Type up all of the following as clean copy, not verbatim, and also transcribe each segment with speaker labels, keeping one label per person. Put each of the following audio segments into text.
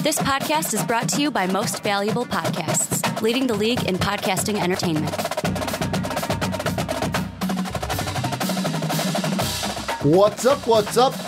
Speaker 1: This podcast is brought to you by Most Valuable Podcasts, leading the league in podcasting entertainment.
Speaker 2: What's up,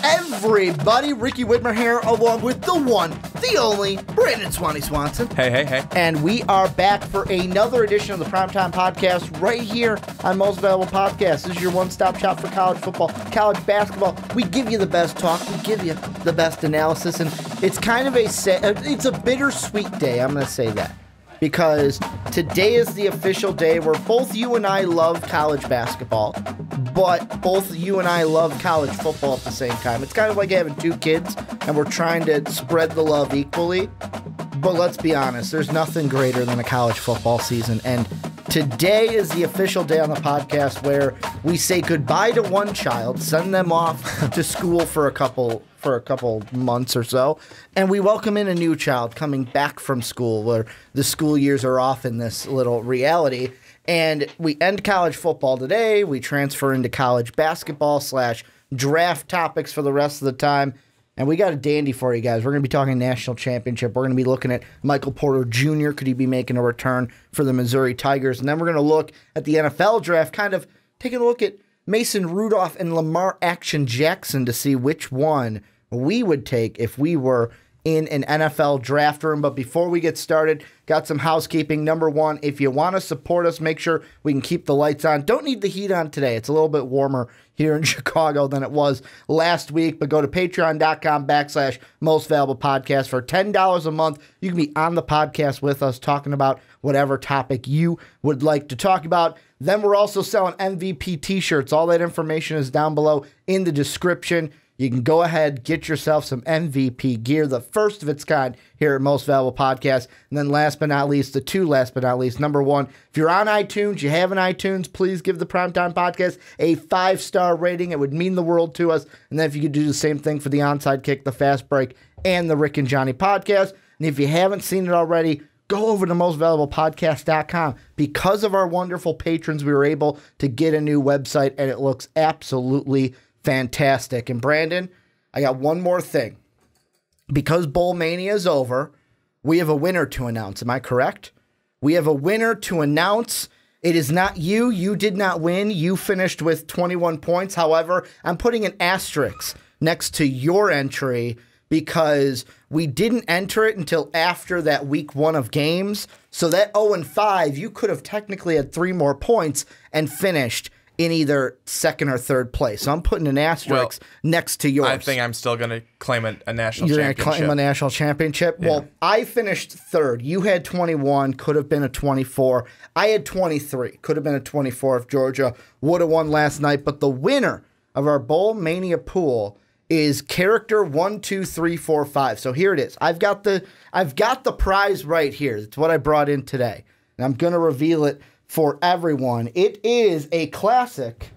Speaker 2: everybody? Ricky Widmer here, along with the one, the only, Brandon Swanson.
Speaker 3: Hey.
Speaker 2: And we are back for another edition of the Primetime Podcast right here on Most Valuable Podcasts. This is your one-stop shop for college football, college basketball. We give you the best talk. We give you the best analysis. And it's kind of it's a bittersweet day, I'm going to say that. Because today is the official day where both you and I love college basketball, but both you and I love college football at the same time. It's kind of like having two kids, and we're trying to spread the love equally. But let's be honest, there's nothing greater than a college football season. And today is the official day on the podcast where we say goodbye to one child, send them off to school for a couple months or so, and we welcome in a new child coming back from school where the school years are off in this little reality. And we end college football today. We transfer into college basketball / draft topics for the rest of the time. And we got a dandy for you guys. We're going to be talking national championship. We're going to be looking at Michael Porter Jr. Could he be making a return for the Missouri Tigers? And then we're going to look at the NFL draft, kind of taking a look at Mason Rudolph and Lamar Action Jackson to see which one we would take if we were in an NFL draft room. But before we get started, got some housekeeping. Number one, if you want to support us, make sure we can keep the lights on. Don't need the heat on today. It's a little bit warmer here in Chicago than it was last week. But go to patreon.com/Most Valuable Podcast for $10 a month. You can be on the podcast with us talking about whatever topic you would like to talk about. Then we're also selling MVP t-shirts. All that information is down below in the description. You can go ahead, get yourself some MVP gear, the first of its kind here at Most Valuable Podcast. And then last but not least, number one, if you're on iTunes, you have an iTunes, please give the Primetime Podcast a 5-star rating. It would mean the world to us. And then if you could do the same thing for the Onside Kick, the Fast Break, and the Rick and Johnny Podcast. And if you haven't seen it already, go over to mostvaluablepodcast.com. Because of our wonderful patrons, we were able to get a new website, and it looks absolutely fantastic. And Brandon, I got one more thing. Because Bowl Mania is over, we have a winner to announce. Am I correct? We have a winner to announce. It is not you. You did not win. You finished with 21 points. However, I'm putting an asterisk next to your entry because we didn't enter it until after that week 1 of games. So that 0-5, you could have technically had 3 more points and finished in either second or third place. So I'm putting an asterisk next to yours.
Speaker 3: I think I'm still going to claim a national championship.
Speaker 2: You're going to claim a national championship? Yeah. Well, I finished third. You had 21, could have been a 24. I had 23, could have been a 24 if Georgia would have won last night. But the winner of our Bowl Mania pool is character 1, 2, 3, 4, 5. So here it is. I've got the prize right here. It's what I brought in today. And I'm going to reveal it for everyone. It is a classic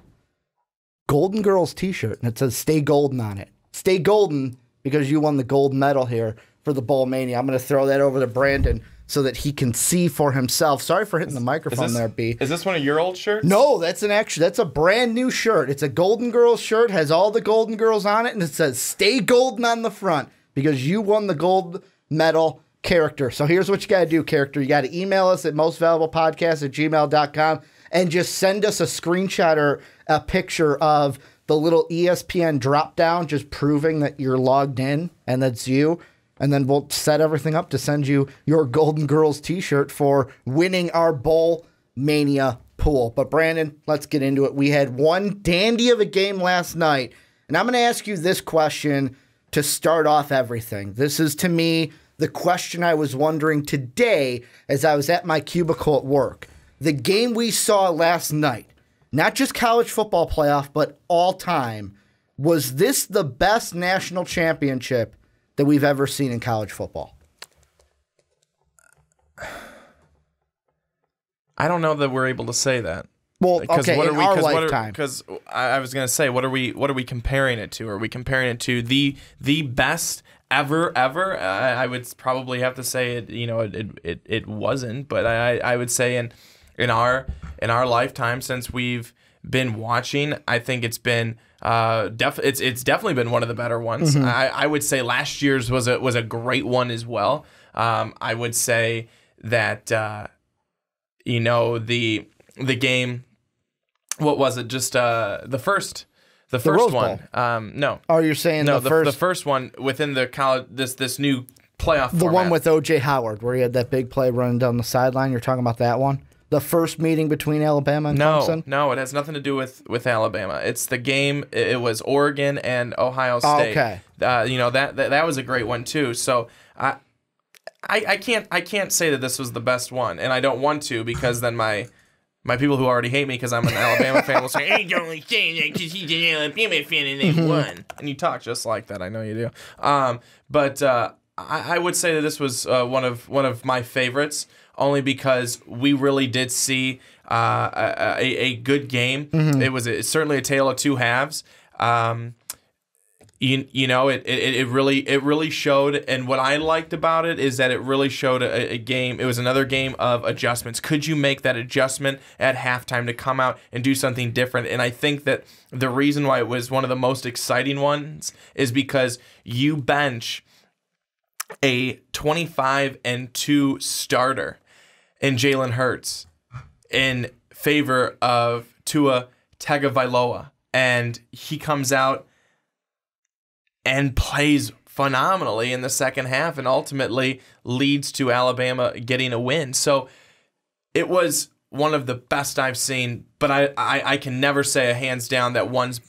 Speaker 2: Golden Girls t-shirt, and it says Stay Golden on it. Stay golden because you won the gold medal here for the Bowl Mania. I'm going to throw that over to Brandon so that he can see for himself. Sorry for hitting the microphone there, B.
Speaker 3: Is this one of your old shirts?
Speaker 2: No, that's a brand new shirt. It's a Golden Girls shirt, has all the Golden Girls on it, and it says Stay Golden on the front because you won the gold medal. Character. So here's what you got to do, character. You got to email us at mostvaluablepodcast@gmail.com and just send us a screenshot or a picture of the little ESPN drop down, just proving that you're logged in and that's you. And then we'll set everything up to send you your Golden Girls t-shirt for winning our Bowl Mania pool. But Brandon, let's get into it. We had one dandy of a game last night, and I'm going to ask you this question to start off everything. This is, to me, the question I was wondering today as I was at my cubicle at work. The game we saw last night, not just college football playoff, but all time, was this the best national championship that we've ever seen in college football?
Speaker 3: I don't know that we're able to say that.
Speaker 2: Well, okay, in our lifetime.
Speaker 3: Because I was going to say, what are we comparing it to? Are we comparing it to the best ever? I would probably have to say it. It wasn't, but I would say in our lifetime since we've been watching, I think it's been It's definitely been one of the better ones. I would say last year's was a great one as well. I would say that the game, what was it? Just the first
Speaker 2: Rose
Speaker 3: one.
Speaker 2: Bowl.
Speaker 3: No.
Speaker 2: Oh, you're saying
Speaker 3: no,
Speaker 2: the
Speaker 3: first one within the college this new playoff
Speaker 2: the
Speaker 3: format.
Speaker 2: one with O.J. Howard where he had that big play running down the sideline. You're talking about that one? The first meeting between Alabama and Clemson?
Speaker 3: No, it has nothing to do with Alabama. It's the game. It was Oregon and Ohio State.
Speaker 2: Okay.
Speaker 3: That was a great one too. So I can't say that this was the best one, and I don't want to because then my people who already hate me because I'm an Alabama fan will say, "Hey, don't say that because he's an Alabama fan and they won." And you talk just like that. I know you do. But I would say that this was one of my favorites, only because we really did see a good game. It's certainly a tale of two halves. It really showed, and what I liked about it is that it really showed a game. It was another game of adjustments. Could you make that adjustment at halftime to come out and do something different? And I think that the reason why it was one of the most exciting ones is because you bench a 25-2 starter in Jalen Hurts in favor of Tua Tagovailoa, and he comes out and plays phenomenally in the second half and ultimately leads to Alabama getting a win. So it was one of the best I've seen, but I can never say a hands down that one's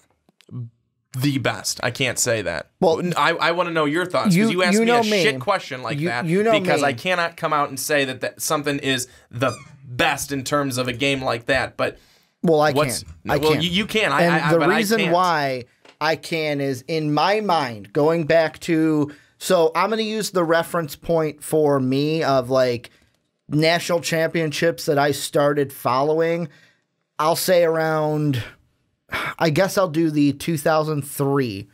Speaker 3: the best. I can't say that. Well, I want to know your thoughts, because you asked me a shit question like that because I cannot come out and say that something is the best in terms of a game like that. But
Speaker 2: I can.
Speaker 3: You can.
Speaker 2: And the reason why I can is, in my mind, going back to, so I'm going to use the reference point for me of like national championships that I started following. I'll say around, I guess I'll do the 2003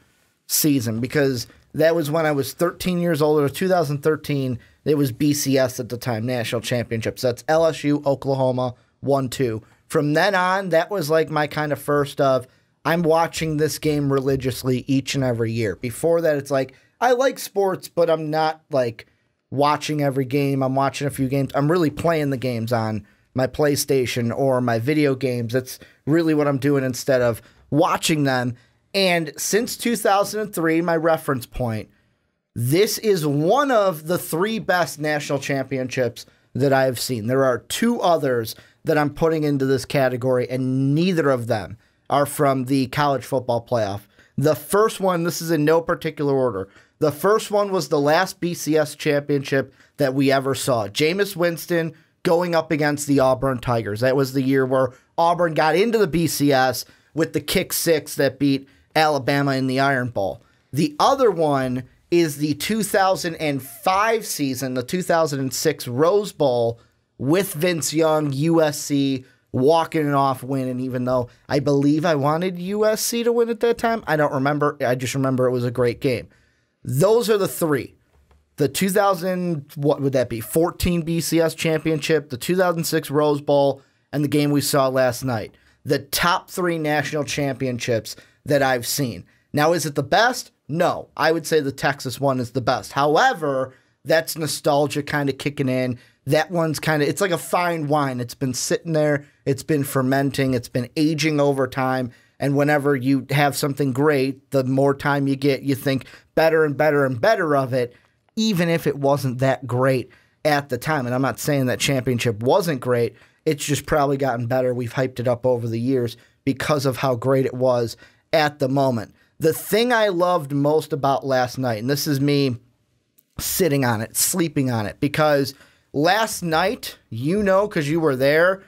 Speaker 2: season, because that was when I was 13 years old. Or 2013, it was BCS at the time, national championships. That's LSU, Oklahoma, 1-2. From then on, that was like my kind of first of, I'm watching this game religiously each and every year. Before that, it's like, I like sports, but I'm not like watching every game. I'm watching a few games. I'm really playing the games on my PlayStation or my video games. That's really what I'm doing instead of watching them. And since 2003, my reference point, this is one of the three best national championships that I've seen. There are two others that I'm putting into this category, and neither of them are from the college football playoff. The first one, this is in no particular order. The first one was the last BCS championship that we ever saw. Jameis Winston going up against the Auburn Tigers. That was the year where Auburn got into the BCS with the kick six that beat Alabama in the Iron Bowl. The other one is the 2005 season, the 2006 Rose Bowl with Vince Young, USC, walking it off winning, even though I believe I wanted USC to win at that time. I don't remember. I just remember it was a great game. Those are the three. The 14 BCS championship, the 2006 Rose Bowl, and the game we saw last night. The top three national championships that I've seen. Now, is it the best? No. I would say the Texas one is the best. However, that's nostalgia kind of kicking in. That one's kind of, it's like a fine wine. It's been sitting there. It's been fermenting. It's been aging over time. And whenever you have something great, the more time you get, you think better and better and better of it, even if it wasn't that great at the time. And I'm not saying that championship wasn't great. It's just probably gotten better. We've hyped it up over the years because of how great it was at the moment. The thing I loved most about last night, and this is me sitting on it, sleeping on it, because last night, because you were there,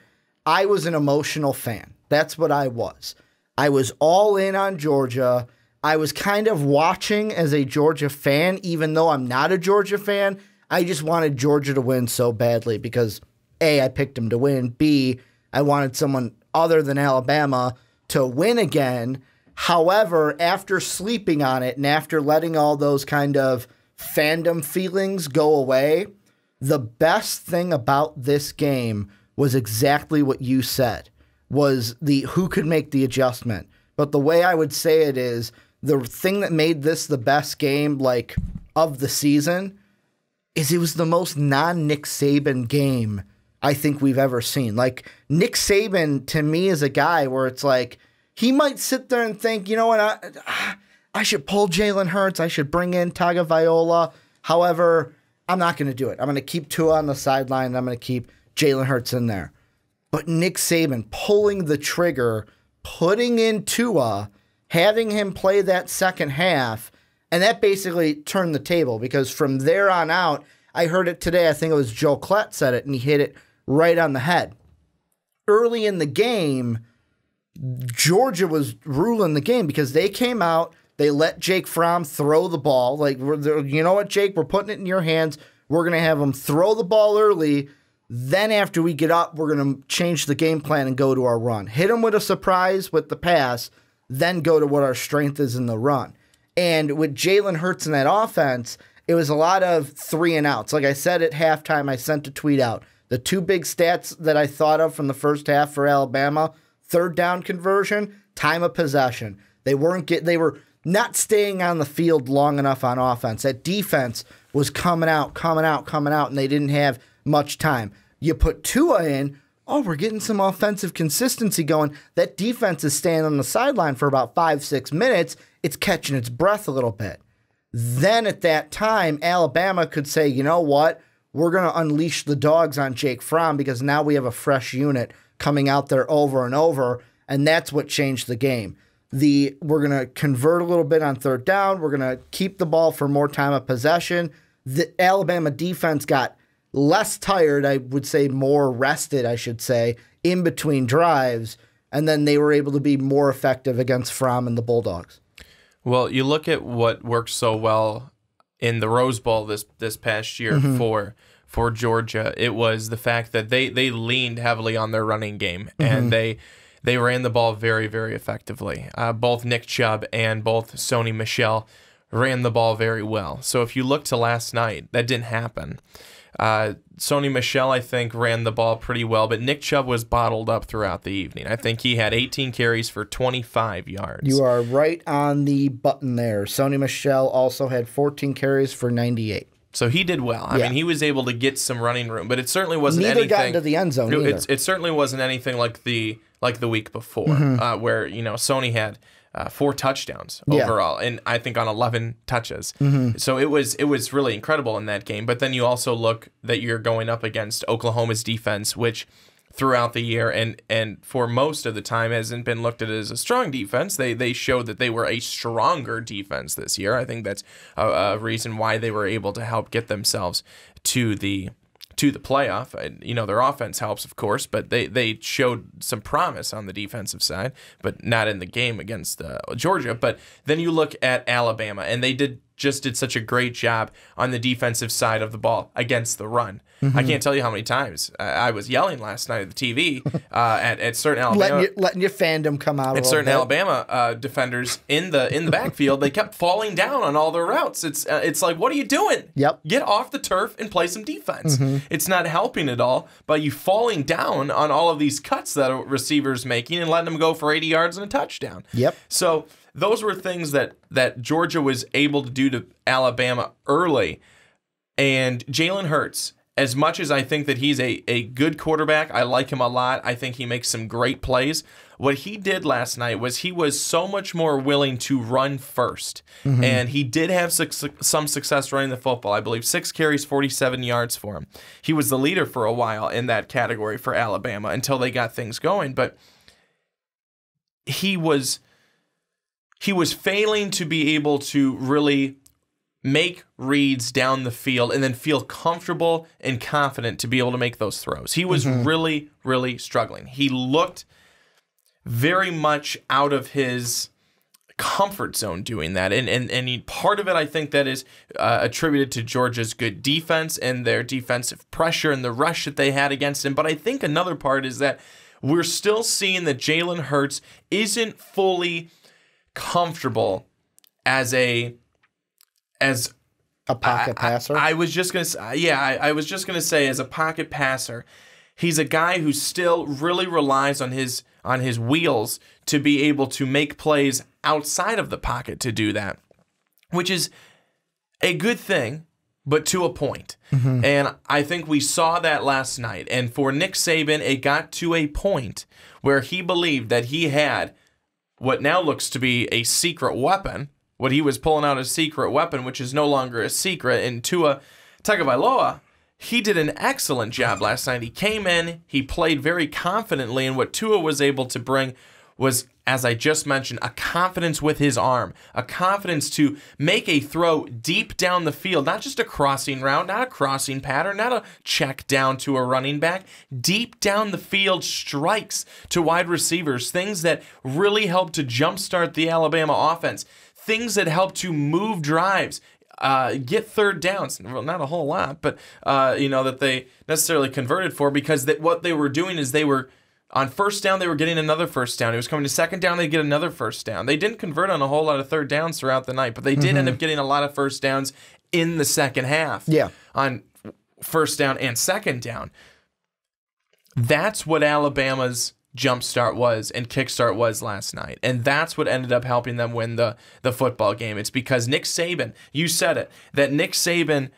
Speaker 2: I was an emotional fan. That's what I was. I was all in on Georgia. I was kind of watching as a Georgia fan, even though I'm not a Georgia fan. I just wanted Georgia to win so badly because, A, I picked them to win. B, I wanted someone other than Alabama to win again. However, after sleeping on it and after letting all those kind of fandom feelings go away, the best thing about this game was exactly what you said, was the who could make the adjustment but the way I would say it is the thing that made this the best game like of the season is it was the most non-Nick Saban game I think we've ever seen. Like, Nick Saban, to me, is a guy where it's like, he might sit there and think, you know what, I should pull Jalen Hurts. I should bring in Tagovailoa. However, I'm not going to do it. I'm going to keep Tua on the sideline, and I'm going to keep Jalen Hurts in there. But Nick Saban pulling the trigger, putting in Tua, having him play that second half, and that basically turned the table because from there on out, I heard it today. I think it was Joe Klett said it, and he hit it right on the head. Early in the game, Georgia was ruling the game because they came out, they let Jake Fromm throw the ball. Like, you know what, Jake, we're putting it in your hands. We're going to have him throw the ball early. Then after we get up, we're going to change the game plan and go to our run. Hit him with a surprise with the pass, then go to what our strength is in the run. And with Jalen Hurts in that offense, it was a lot of 3 and outs. Like I said at halftime, I sent a tweet out. The 2 big stats that I thought of from the first half for Alabama, 3rd down conversion, time of possession. They were not staying on the field long enough on offense. That defense was coming out, and they didn't have much time. You put Tua in, we're getting some offensive consistency going. That defense is staying on the sideline for about 5-6 minutes. It's catching its breath a little bit. Then at that time, Alabama could say, you know what? We're going to unleash the dogs on Jake Fromm because now we have a fresh unit coming out there over and over, and that's what changed the game. We're going to convert a little bit on 3rd down. We're going to keep the ball for more time of possession. The Alabama defense got less tired, I would say more rested, I should say, in between drives, and then they were able to be more effective against Fromm and the Bulldogs.
Speaker 3: Well, you look at what worked so well in the Rose Bowl this past year for Georgia. It was the fact that they leaned heavily on their running game, and they ran the ball very, very effectively. Both Nick Chubb and both Sony Michel ran the ball very well. So if you look to last night, that didn't happen. Sony Michel, I think, ran the ball pretty well, but Nick Chubb was bottled up throughout the evening. I think he had 18 carries for 25 yards.
Speaker 2: You are right on the button there. Sony Michel also had 14 carries for 98.
Speaker 3: So he did well. I mean, he was able to get some running room, but it certainly wasn't anything.
Speaker 2: Neither got into the end zone either.
Speaker 3: It certainly wasn't anything like the week before, where Sony had 4 touchdowns overall, and I think on 11 touches. So it was really incredible in that game. But then you also look that you're going up against Oklahoma's defense, which throughout the year and for most of the time hasn't been looked at as a strong defense. They showed that they were a stronger defense this year. I think that's a reason why they were able to help get themselves to the playoff. Their offense helps, of course, but they showed some promise on the defensive side, but not in the game against Georgia. But then you look at Alabama, and they did such a great job on the defensive side of the ball against the run. I can't tell you how many times I was yelling last night at the TV at certain Alabama,
Speaker 2: letting your fandom come out.
Speaker 3: At certain Alabama defenders in the backfield, they kept falling down on all their routes. It's like, what are you doing?
Speaker 2: Yep.
Speaker 3: Get off the turf and play some defense. It's not helping at all by you falling down on all of these cuts that a receiver's making and letting them go for 80 yards and a touchdown.
Speaker 2: Yep.
Speaker 3: So those were things that Georgia was able to do to Alabama early. And Jalen Hurts, as much as I think that he's a good quarterback, I like him a lot. I think he makes some great plays. What he did last night was he was so much more willing to run first. And he did have some success running the football. I believe 6 carries, 47 yards for him. He was the leader for a while in that category for Alabama until they got things going. But he was failing to be able to really make reads down the field and then feel comfortable and confident to be able to make those throws. He was really, really struggling. He looked very much out of his comfort zone doing that. And part of it, I think, that is attributed to Georgia's good defense and their defensive pressure and the rush that they had against him. But I think another part is that we're still seeing that Jalen Hurts isn't fully comfortable as a pocket
Speaker 2: passer. I was just gonna say, as a pocket passer,
Speaker 3: He's a guy who still really relies on his wheels to be able to make plays outside of the pocket to do that, which is a good thing, but to a point. And I think we saw that last night. And for Nick Saban, it got to a point where he believed that he had what now looks to be a secret weapon, what he was pulling out a secret weapon, which is no longer a secret. And Tua Tagovailoa, he did an excellent job last night. He came in, he played very confidently, and what Tua was able to bring was, as I just mentioned, a confidence with his arm, a confidence to make a throw deep down the field, not just a crossing route, not a crossing pattern, not a check down to a running back, deep down the field strikes to wide receivers, things that really help to jumpstart the Alabama offense, things that help to move drives, get third downs. Well, not a whole lot, but that they necessarily converted for, because what they were doing is they were on first down, they were getting another first down. It was coming to second down, they'd get another first down. They didn't convert on a whole lot of third downs throughout the night, but they did end up getting a lot of first downs in the second half.
Speaker 2: Yeah.
Speaker 3: On first down and second down. That's what Alabama's jumpstart was and kickstart was last night. And that's what ended up helping them win the football game. It's because Nick Saban, you said it, that Nick Saban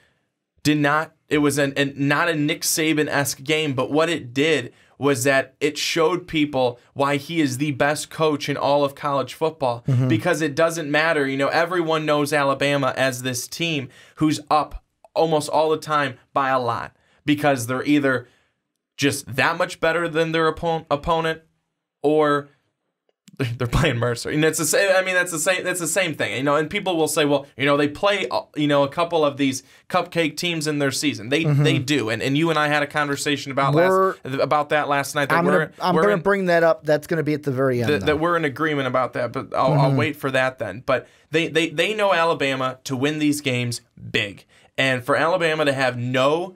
Speaker 3: did not, it was not a Nick Saban-esque game, but what it did was that it showed people why he is the best coach in all of college football, because it doesn't matter. Everyone knows Alabama as this team who's up almost all the time by a lot, because they're either just that much better than their opponent, or they're playing Mercer. And it's the same. I mean, that's the same thing. And people will say, well, they play, a couple of these cupcake teams in their season. They do. And you and I had a conversation about that last night.
Speaker 2: I'm going to bring that up. That's going to be at the very end.
Speaker 3: That we're in agreement about that, but I'll wait for that then. But they know Alabama to win these games big, and for Alabama to have no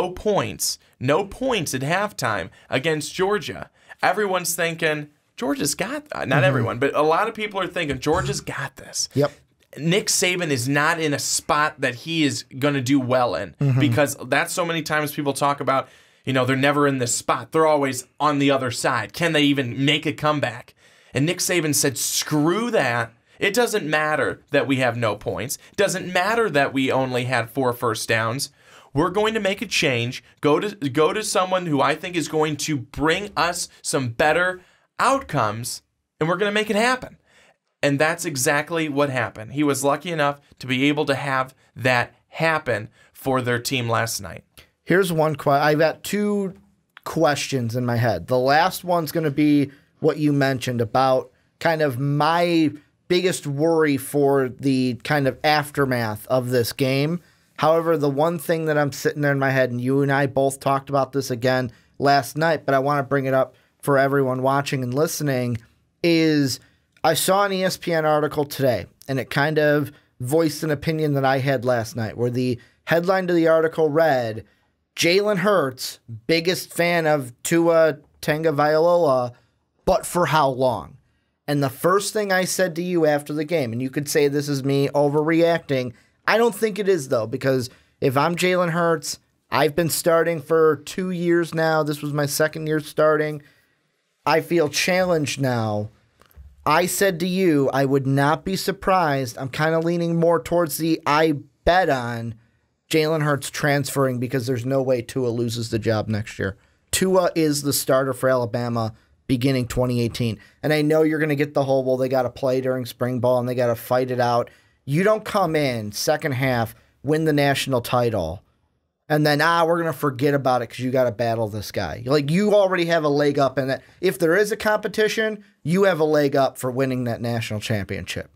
Speaker 3: points at halftime against Georgia, everyone's thinking Georgia's got, not everyone, but a lot of people are thinking Georgia's got this.
Speaker 2: Yep.
Speaker 3: Nick Saban is not in a spot that he is going to do well in, because that's so many times people talk about, they're never in this spot. They're always on the other side. Can they even make a comeback? And Nick Saban said, screw that. It doesn't matter that we have no points. It doesn't matter that we only had 4 first downs. We're going to make a change, go to someone who I think is going to bring us some better outcomes, and we're going to make it happen. And that's exactly what happened. He was lucky enough to be able to have that happen for their team last night.
Speaker 2: Here's one question. I've got 2 questions in my head. The last one's going to be what you mentioned about kind of my biggest worry for the kind of aftermath of this game. However, the one thing that I'm sitting there in my head, and you and I both talked about this again last night, but I want to bring it up for everyone watching and listening, is I saw an ESPN article today, and it kind of voiced an opinion that I had last night, where the headline to the article read, Jalen Hurts, biggest fan of Tua Tagovailoa, but for how long? And the first thing I said to you after the game, and you could say this is me overreacting, I don't think it is, though, because if I'm Jalen Hurts, I've been starting for 2 years now. This was my second year starting. I feel challenged now. I said to you, I would not be surprised. I'm kind of leaning more towards the I bet on Jalen Hurts transferring, because there's no way Tua loses the job next year. Tua is the starter for Alabama beginning 2018. And I know you're going to get the whole, well, they got to play during spring ball and they got to fight it out. You don't come in second half, win the national title, and then, we're going to forget about it because you got to battle this guy. Like, you already have a leg up in that. If there is a competition, you have a leg up for winning that national championship.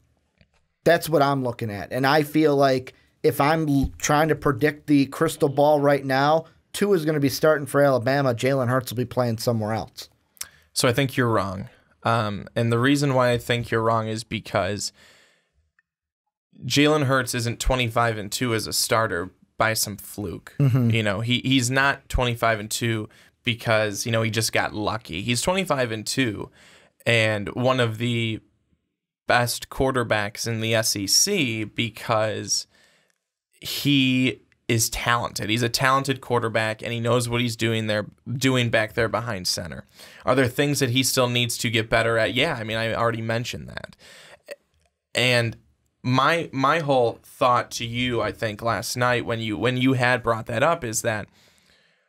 Speaker 2: That's what I'm looking at. And I feel like if I'm trying to predict the crystal ball right now, Tua is going to be starting for Alabama. Jalen Hurts will be playing somewhere else.
Speaker 3: So I think you're wrong. And the reason why I think you're wrong is because Jalen Hurts isn't 25-2 as a starter by some fluke. He's not 25-2 because, he just got lucky. He's 25-2 and one of the best quarterbacks in the SEC because he is talented. He's a talented quarterback, and he knows what he's doing back there behind center. Are there things that he still needs to get better at? Yeah, I mean, I already mentioned that. And my whole thought to you, I think, last night when you had brought that up is that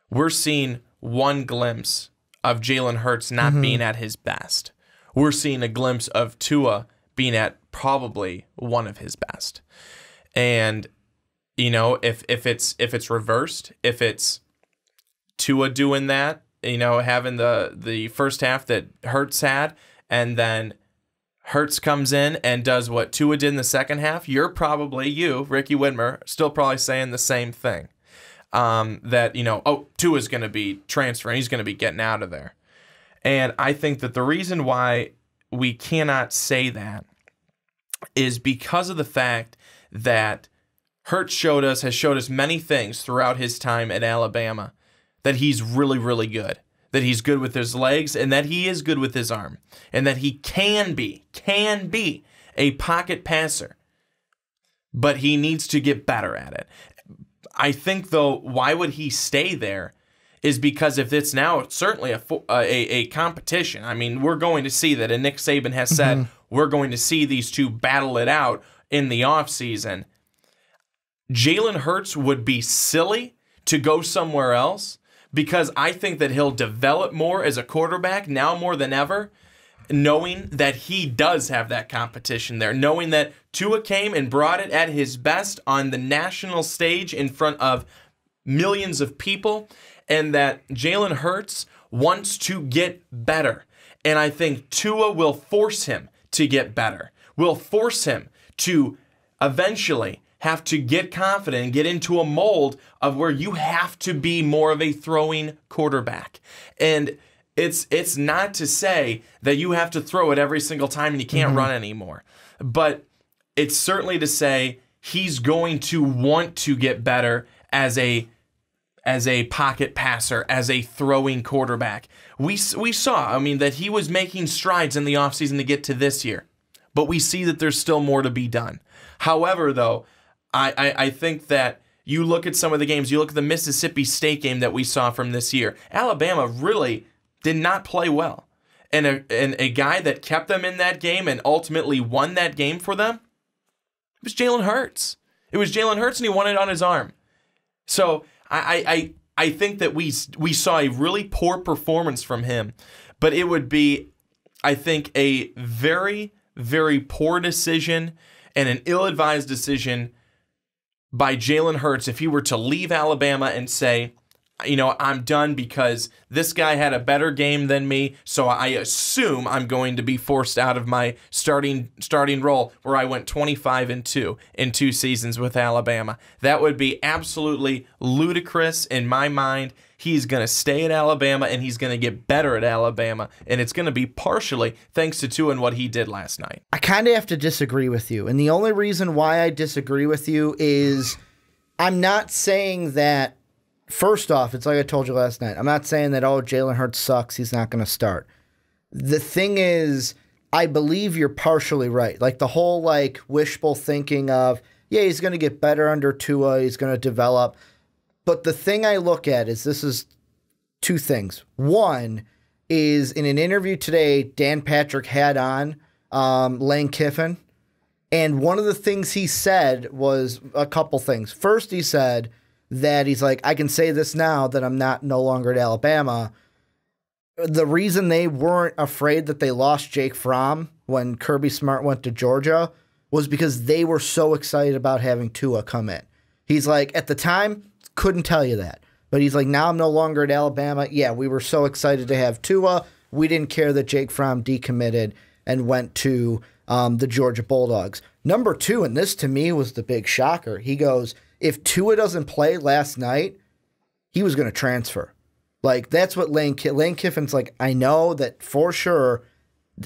Speaker 3: we're seeing one glimpse of Jalen Hurts not being at his best. We're seeing a glimpse of Tua being at probably one of his best. And if it's reversed, if it's Tua doing that, having the first half that Hurts had, and then Hurts comes in and does what Tua did in the second half, Ricky Widmer, still probably saying the same thing. That, Tua's going to be transferring. He's going to be getting out of there. And I think that the reason why we cannot say that is because of the fact that Hurts has showed us many things throughout his time at Alabama, that he's really, really good, that he's good with his legs, and that he is good with his arm, and that he can be a pocket passer, but he needs to get better at it. I think, though, why would he stay there is because if it's now certainly a competition. I mean, we're going to see that, and Nick Saban has said we're going to see these two battle it out in the offseason. Jalen Hurts would be silly to go somewhere else because I think that he'll develop more as a quarterback now more than ever, knowing that he does have that competition there, knowing that Tua came and brought it at his best on the national stage in front of millions of people, and that Jalen Hurts wants to get better. And I think Tua will force him to get better, will force him to eventually have to get confident and get into a mold of where you have to be more of a throwing quarterback. And it's not to say that you have to throw it every single time and you can't run anymore. But it's certainly to say he's going to want to get better as a pocket passer, as a throwing quarterback. We saw, that he was making strides in the offseason to get to this year. But we see that there's still more to be done. However, though, I think that you look at some of the games, you look at the Mississippi State game that we saw from this year, Alabama really did not play well. And a guy that kept them in that game and ultimately won that game for them, it was Jalen Hurts. It was Jalen Hurts, and he won it on his arm. So I think that we saw a really poor performance from him, but it would be, I think, a very, very poor decision and an ill-advised decision by Jalen Hurts if he were to leave Alabama and say, I'm done because this guy had a better game than me, so I assume I'm going to be forced out of my starting role where I went 25-2 in 2 seasons with Alabama. That would be absolutely ludicrous in my mind. He's going to stay at Alabama, and he's going to get better at Alabama, and it's going to be partially thanks to Tua and what he did last night.
Speaker 2: I kind of have to disagree with you, and the only reason why I disagree with you is I'm not saying that. First off, it's like I told you last night. I'm not saying that, Jalen Hurts sucks, he's not going to start. The thing is, I believe you're partially right. Like the whole wishful thinking of, yeah, he's going to get better under Tua, he's going to develop. But the thing I look at is this is 2 things. One is in an interview today, Dan Patrick had on Lane Kiffin. And one of the things he said was a couple things. First, he said that he's like, I can say this now that I'm no longer at Alabama. The reason they weren't afraid that they lost Jake Fromm when Kirby Smart went to Georgia was because they were so excited about having Tua come in. He's like, at the time, couldn't tell you that. But he's like, now I'm no longer at Alabama. Yeah, we were so excited to have Tua. We didn't care that Jake Fromm decommitted and went to the Georgia Bulldogs. Number 2, and this to me was the big shocker, he goes, if Tua doesn't play last night, he was going to transfer. That's what Lane Kiffin's like, I know that for sure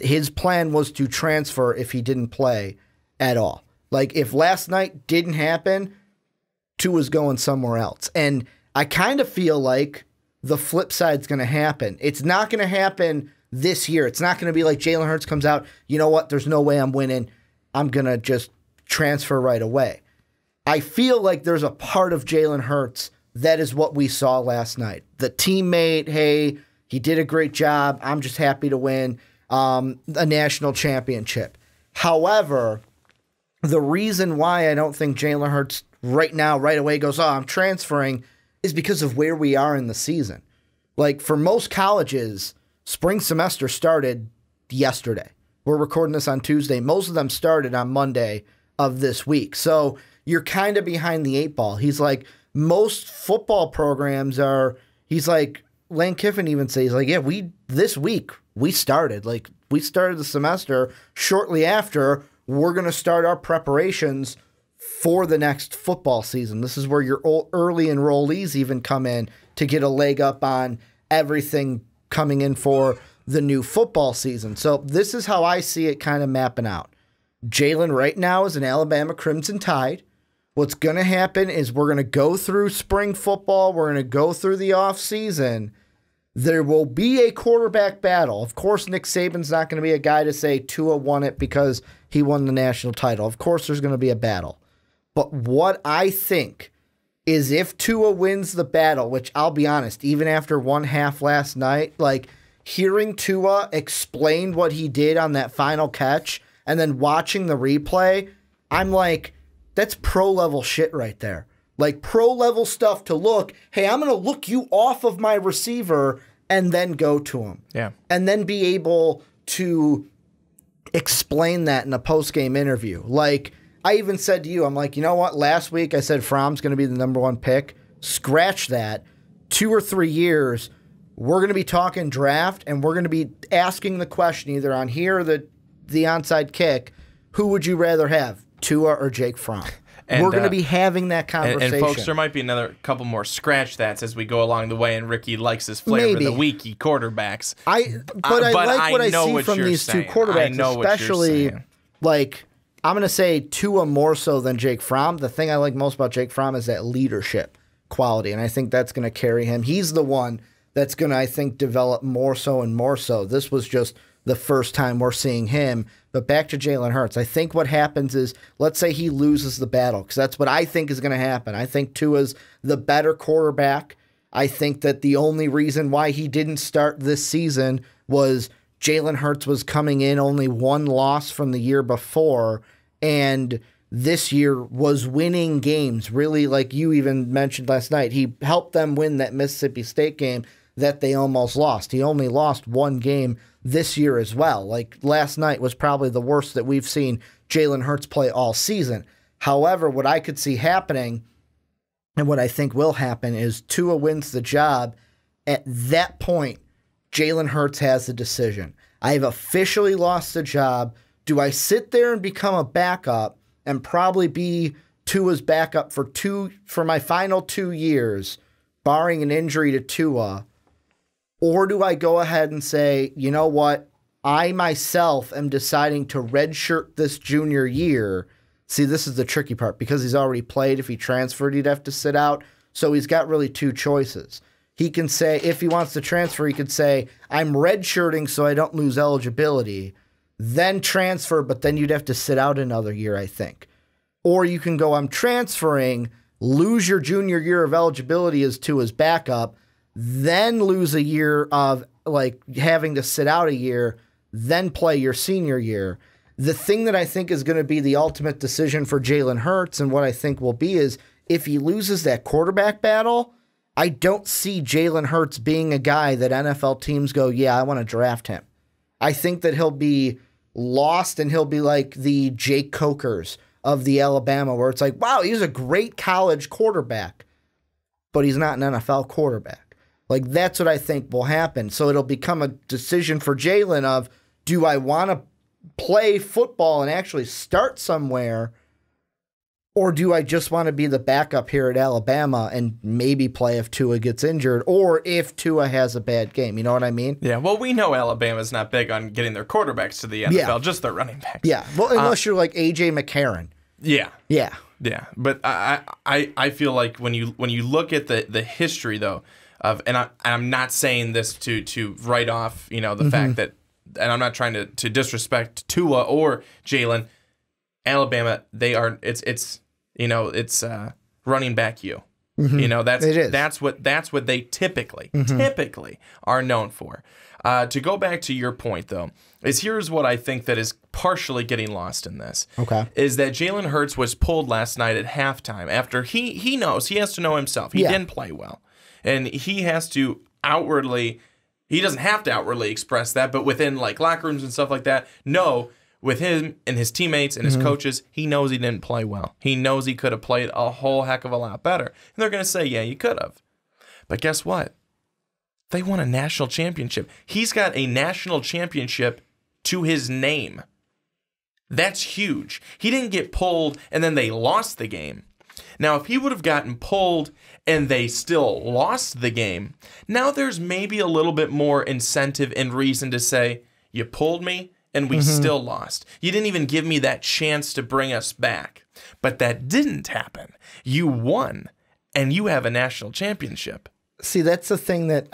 Speaker 2: his plan was to transfer if he didn't play at all. If last night didn't happen, Tua's going somewhere else. And I kind of feel like the flip side's going to happen. It's not going to happen this year. It's not going to be like Jalen Hurts comes out, you know what, there's no way I'm winning. I'm going to just transfer right away. I feel like there's a part of Jalen Hurts that is what we saw last night. The teammate, hey, he did a great job. I'm just happy to win a national championship. However, the reason why I don't think Jalen Hurts right now, right away goes, oh, I'm transferring, is because of where we are in the season. Like for most colleges, spring semester started yesterday. We're recording this on Tuesday. Most of them started on Monday of this week. So you're kind of behind the 8 ball. He's like, most football programs are, he's like, Lane Kiffin even says, like, yeah, this week we started. Like, we started the semester shortly after. We're going to start our preparations for the next football season. This is where your early enrollees even come in to get a leg up on everything coming in for the new football season. So this is how I see it kind of mapping out. Jalen right now is an Alabama Crimson Tide. What's going to happen is we're going to go through spring football. We're going to go through the off season. There will be a quarterback battle. Of course, Nick Saban's not going to be a guy to say Tua won it because he won the national title. Of course, there's going to be a battle. But what I think is if Tua wins the battle, which I'll be honest, even after one half last night, like hearing Tua explain what he did on that final catch and then watching the replay, I'm like, that's pro-level shit right there. Like pro-level stuff to look, hey, I'm going to look you off of my receiver and then go to him.
Speaker 3: Yeah.
Speaker 2: And then be able to explain that in a post-game interview. Like, I even said to you, I'm like, you know what? Last week I said Fromm's going to be the number 1 pick. Scratch that. 2 or 3 years, we're going to be talking draft, and we're going to be asking the question either on here or the onside kick, who would you rather have, Tua or Jake Fromm? And, we're going to be having that conversation.
Speaker 3: And folks, there might be another couple more scratch that's as we go along the way, and Ricky likes his flavor of the weaky quarterbacks.
Speaker 2: But I like what I see from these two quarterbacks, especially, like, I'm going to say Tua more so than Jake Fromm. The thing I like most about Jake Fromm is that leadership quality, and I think that's going to carry him. He's the one that's going to, I think, develop more so and more so. This was just the first time we're seeing him. But back to Jalen Hurts. I think what happens is, let's say he loses the battle, because that's what I think is going to happen. I think Tua's the better quarterback. I think that the only reason why he didn't start this season was Jalen Hurts was coming in only 1 loss from the year before, and this year was winning games. Really, like you even mentioned last night, he helped them win that Mississippi State game that they almost lost. He only lost 1 game this year as well. Like last night was probably the worst that we've seen Jalen Hurts play all season. However, what I could see happening and what I think will happen is Tua wins the job. At that point, Jalen Hurts has the decision. I have officially lost the job. Do I sit there and become a backup and probably be Tua's backup for my final 2 years, barring an injury to Tua? Or do I go ahead and say, you know what? I myself am deciding to redshirt this junior year. See, this is the tricky part. Because he's already played, if he transferred, he'd have to sit out. So he's got really 2 choices. He can say, if he wants to transfer, he could say, I'm redshirting so I don't lose eligibility. Then transfer, but then you'd have to sit out another year, I think. Or you can go, I'm transferring, lose your junior year of eligibility as Tua's backup, then lose a year of like having to sit out a year, then play your senior year. The thing that I think is going to be the ultimate decision for Jalen Hurts and what I think will be is if he loses that quarterback battle, I don't see Jalen Hurts being a guy that NFL teams go, yeah, I want to draft him. I think that he'll be lost and he'll be like the Jake Cokers of the Alabama where it's like, wow, he's a great college quarterback, but he's not an NFL quarterback. Like, that's what I think will happen. So it'll become a decision for Jalen of, do I want to play football and actually start somewhere, or do I just want to be the backup here at Alabama and maybe play if Tua gets injured or if Tua has a bad game? You know what I mean?
Speaker 3: Yeah, well, we know Alabama's not big on getting their quarterbacks to the NFL, just their running backs.
Speaker 2: Yeah, well, unless you're like A.J. McCarron.
Speaker 3: Yeah.
Speaker 2: Yeah.
Speaker 3: Yeah, but I feel like when you look at the history, though, and I'm not saying this to write off, the fact that, and I'm not trying to disrespect Tua or Jalen. Alabama, it's it's running back you.
Speaker 2: Mm-hmm.
Speaker 3: That's what they typically are known for. To go back to your point, though, here's what I think that is partially getting lost in this.
Speaker 2: Okay.
Speaker 3: Is that Jalen Hurts was pulled last night at halftime after he knows, he has to know himself. He didn't play well. And he has to he doesn't have to outwardly express that, but within like locker rooms and stuff like that, with him and his teammates and his coaches, he knows he didn't play well. He knows he could have played a whole heck of a lot better. And they're going to say, yeah, you could have. But guess what? They won a national championship. He's got a national championship to his name. That's huge. He didn't get pulled and then they lost the game. Now, if he would have gotten pulled and they still lost the game, now there's maybe a little bit more incentive and reason to say, you pulled me and we still lost. You didn't even give me that chance to bring us back. But that didn't happen. You won and you have a national championship.
Speaker 2: See, that's the thing that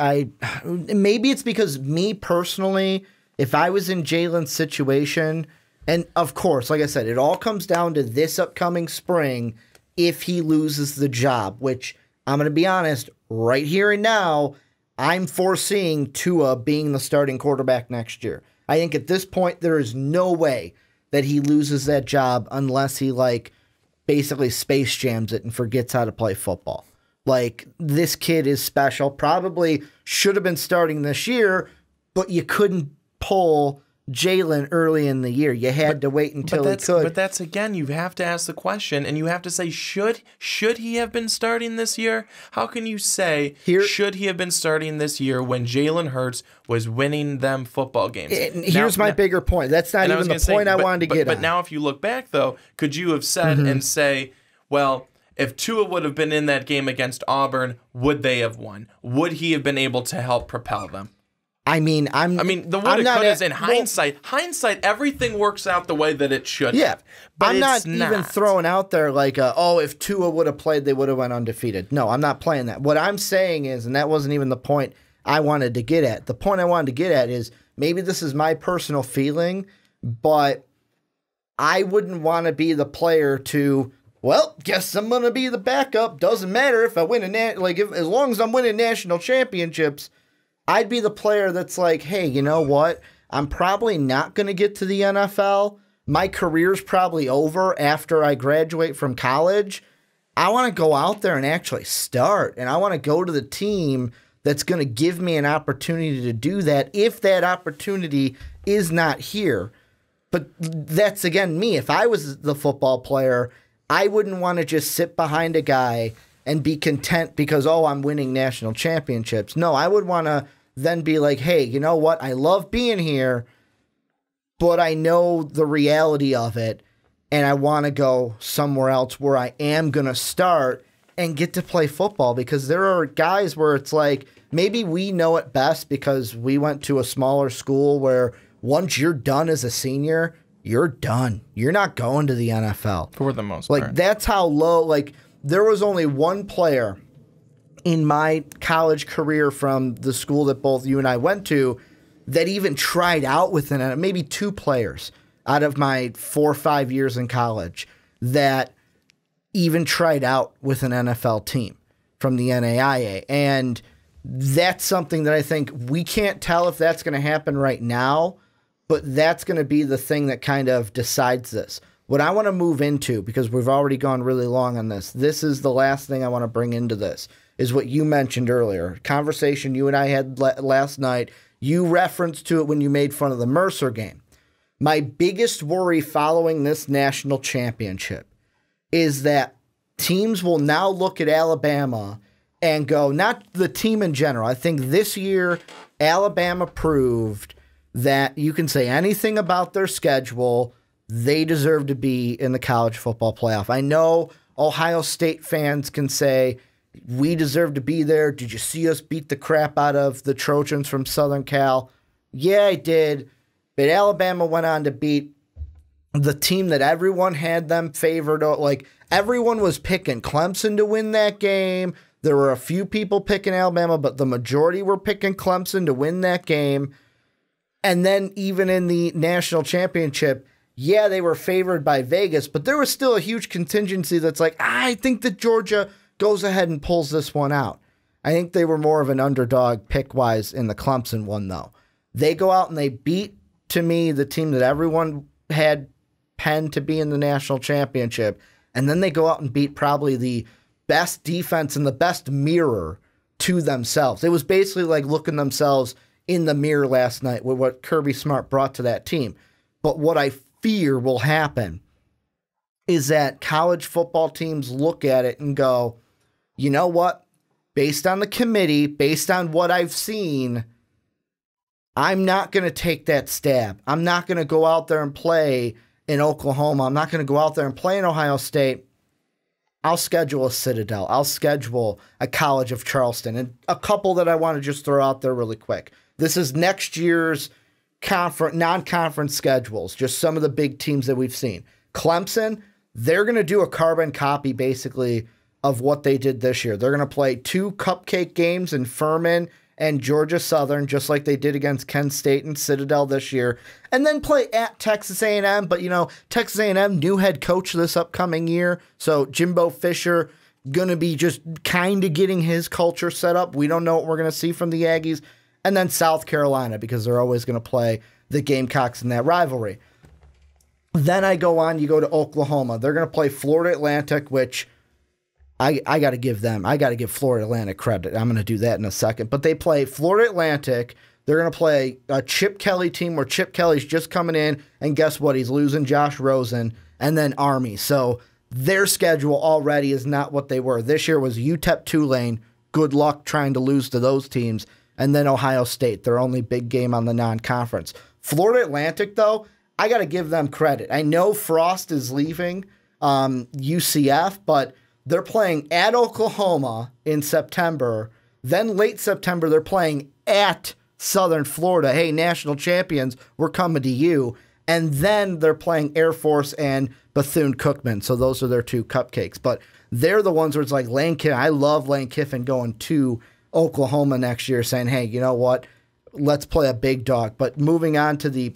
Speaker 2: maybe it's because me personally, if I was in Jalen's situation, and of course, like I said, it all comes down to this upcoming spring if he loses the job, which I'm going to be honest, right here and now, I'm foreseeing Tua being the starting quarterback next year. I think at this point, there is no way that he loses that job unless he basically space jams it and forgets how to play football. This kid is special, probably should have been starting this year, but you couldn't pull Jalen early in the year. You had to wait until he could.
Speaker 3: But that's, again, you have to ask the question, and you have to say, should he have been starting this year? How can you say, should he have been starting this year when Jalen Hurts was winning them football games?
Speaker 2: Here's my bigger point. That's not even the point I wanted to get at.
Speaker 3: But now if you look back, though, could you have said and say, well, if Tua would have been in that game against Auburn, would they have won? Would he have been able to help propel them?
Speaker 2: The
Speaker 3: woulda, coulda is in hindsight. Hindsight, everything works out the way that it should.
Speaker 2: Yeah,
Speaker 3: have, but
Speaker 2: I'm not even throwing out there if Tua would have played, they would have went undefeated. No, I'm not playing that. What I'm saying is, and that wasn't even the point I wanted to get at. The point I wanted to get at is maybe this is my personal feeling, but I wouldn't want to be the player to. Well, guess I'm gonna be the backup. Doesn't matter if I win as long as I'm winning national championships. I'd be the player that's like, hey, you know what? I'm probably not going to get to the NFL. My career's probably over after I graduate from college. I want to go out there and actually start. And I want to go to the team that's going to give me an opportunity to do that if that opportunity is not here. But that's, again, me. If I was the football player, I wouldn't want to just sit behind a guy and be content because, I'm winning national championships. No, I would want to then be like, hey, you know what? I love being here, but I know the reality of it, and I want to go somewhere else where I am going to start and get to play football, because there are guys where it's like maybe we know it best because we went to a smaller school where once you're done as a senior, you're done. You're not going to the NFL.
Speaker 3: For the most part.
Speaker 2: That's how low, there was only one player in my college career from the school that both you and I went to that even tried out with maybe two players out of my 4 or 5 years in college that even tried out with an NFL team from the NAIA. And that's something that I think we can't tell if that's going to happen right now, but that's going to be the thing that kind of decides this. What I want to move into, because we've already gone really long on this is the last thing I want to bring into this, is what you mentioned earlier. Conversation you and I had last night. You referenced to it when you made fun of the Mercer game. My biggest worry following this national championship is that teams will now look at Alabama and go, not the team in general. I think this year Alabama proved that you can say anything about their schedule, they deserve to be in the college football playoff. I know Ohio State fans can say, we deserve to be there. Did you see us beat the crap out of the Trojans from Southern Cal? Yeah, I did. But Alabama went on to beat the team that everyone had them favored. Everyone was picking Clemson to win that game. There were a few people picking Alabama, but the majority were picking Clemson to win that game. And then even in the national championship, yeah, they were favored by Vegas, but there was still a huge contingency that's like, I think that Georgia goes ahead and pulls this one out. I think they were more of an underdog pick-wise in the Clemson one, though. They go out and they beat, to me, the team that everyone had penned to be in the national championship, and then they go out and beat probably the best defense and the best mirror to themselves. It was basically like looking themselves in the mirror last night with what Kirby Smart brought to that team. But what I fear will happen is that college football teams look at it and go, you know what? Based on the committee, based on what I've seen, I'm not going to take that stab. I'm not going to go out there and play in Oklahoma. I'm not going to go out there and play in Ohio State. I'll schedule a Citadel. I'll schedule a College of Charleston. And a couple that I want to just throw out there really quick. This is next year's non-conference schedules, just some of the big teams that we've seen. Clemson, they're going to do a carbon copy, basically, of what they did this year. They're going to play 2 cupcake games in Furman and Georgia Southern, just like they did against Kent State and Citadel this year, and then play at Texas A&M. But, Texas A&M, new head coach this upcoming year, so Jimbo Fisher going to be just kind of getting his culture set up. We don't know what we're going to see from the Aggies. And then South Carolina, because they're always going to play the Gamecocks in that rivalry. Then I go on, you go to Oklahoma. They're going to play Florida Atlantic, which I got to give Florida Atlantic credit. I'm going to do that in a second. But they play Florida Atlantic. They're going to play a Chip Kelly team where Chip Kelly's just coming in, and guess what? He's losing Josh Rosen, and then Army. So their schedule already is not what they were. This year was UTEP Tulane. Good luck trying to lose to those teams. And then Ohio State, their only big game on the non-conference. Florida Atlantic, though, I got to give them credit. I know Frost is leaving UCF, but they're playing at Oklahoma in September. Then late September, they're playing at Southern Florida. Hey, national champions, we're coming to you. And then they're playing Air Force and Bethune-Cookman. So those are their 2 cupcakes. But they're the ones where it's like Lane Kiffin. I love Lane Kiffin going to Oklahoma next year saying, hey, you know what? Let's play a big dog. But moving on to the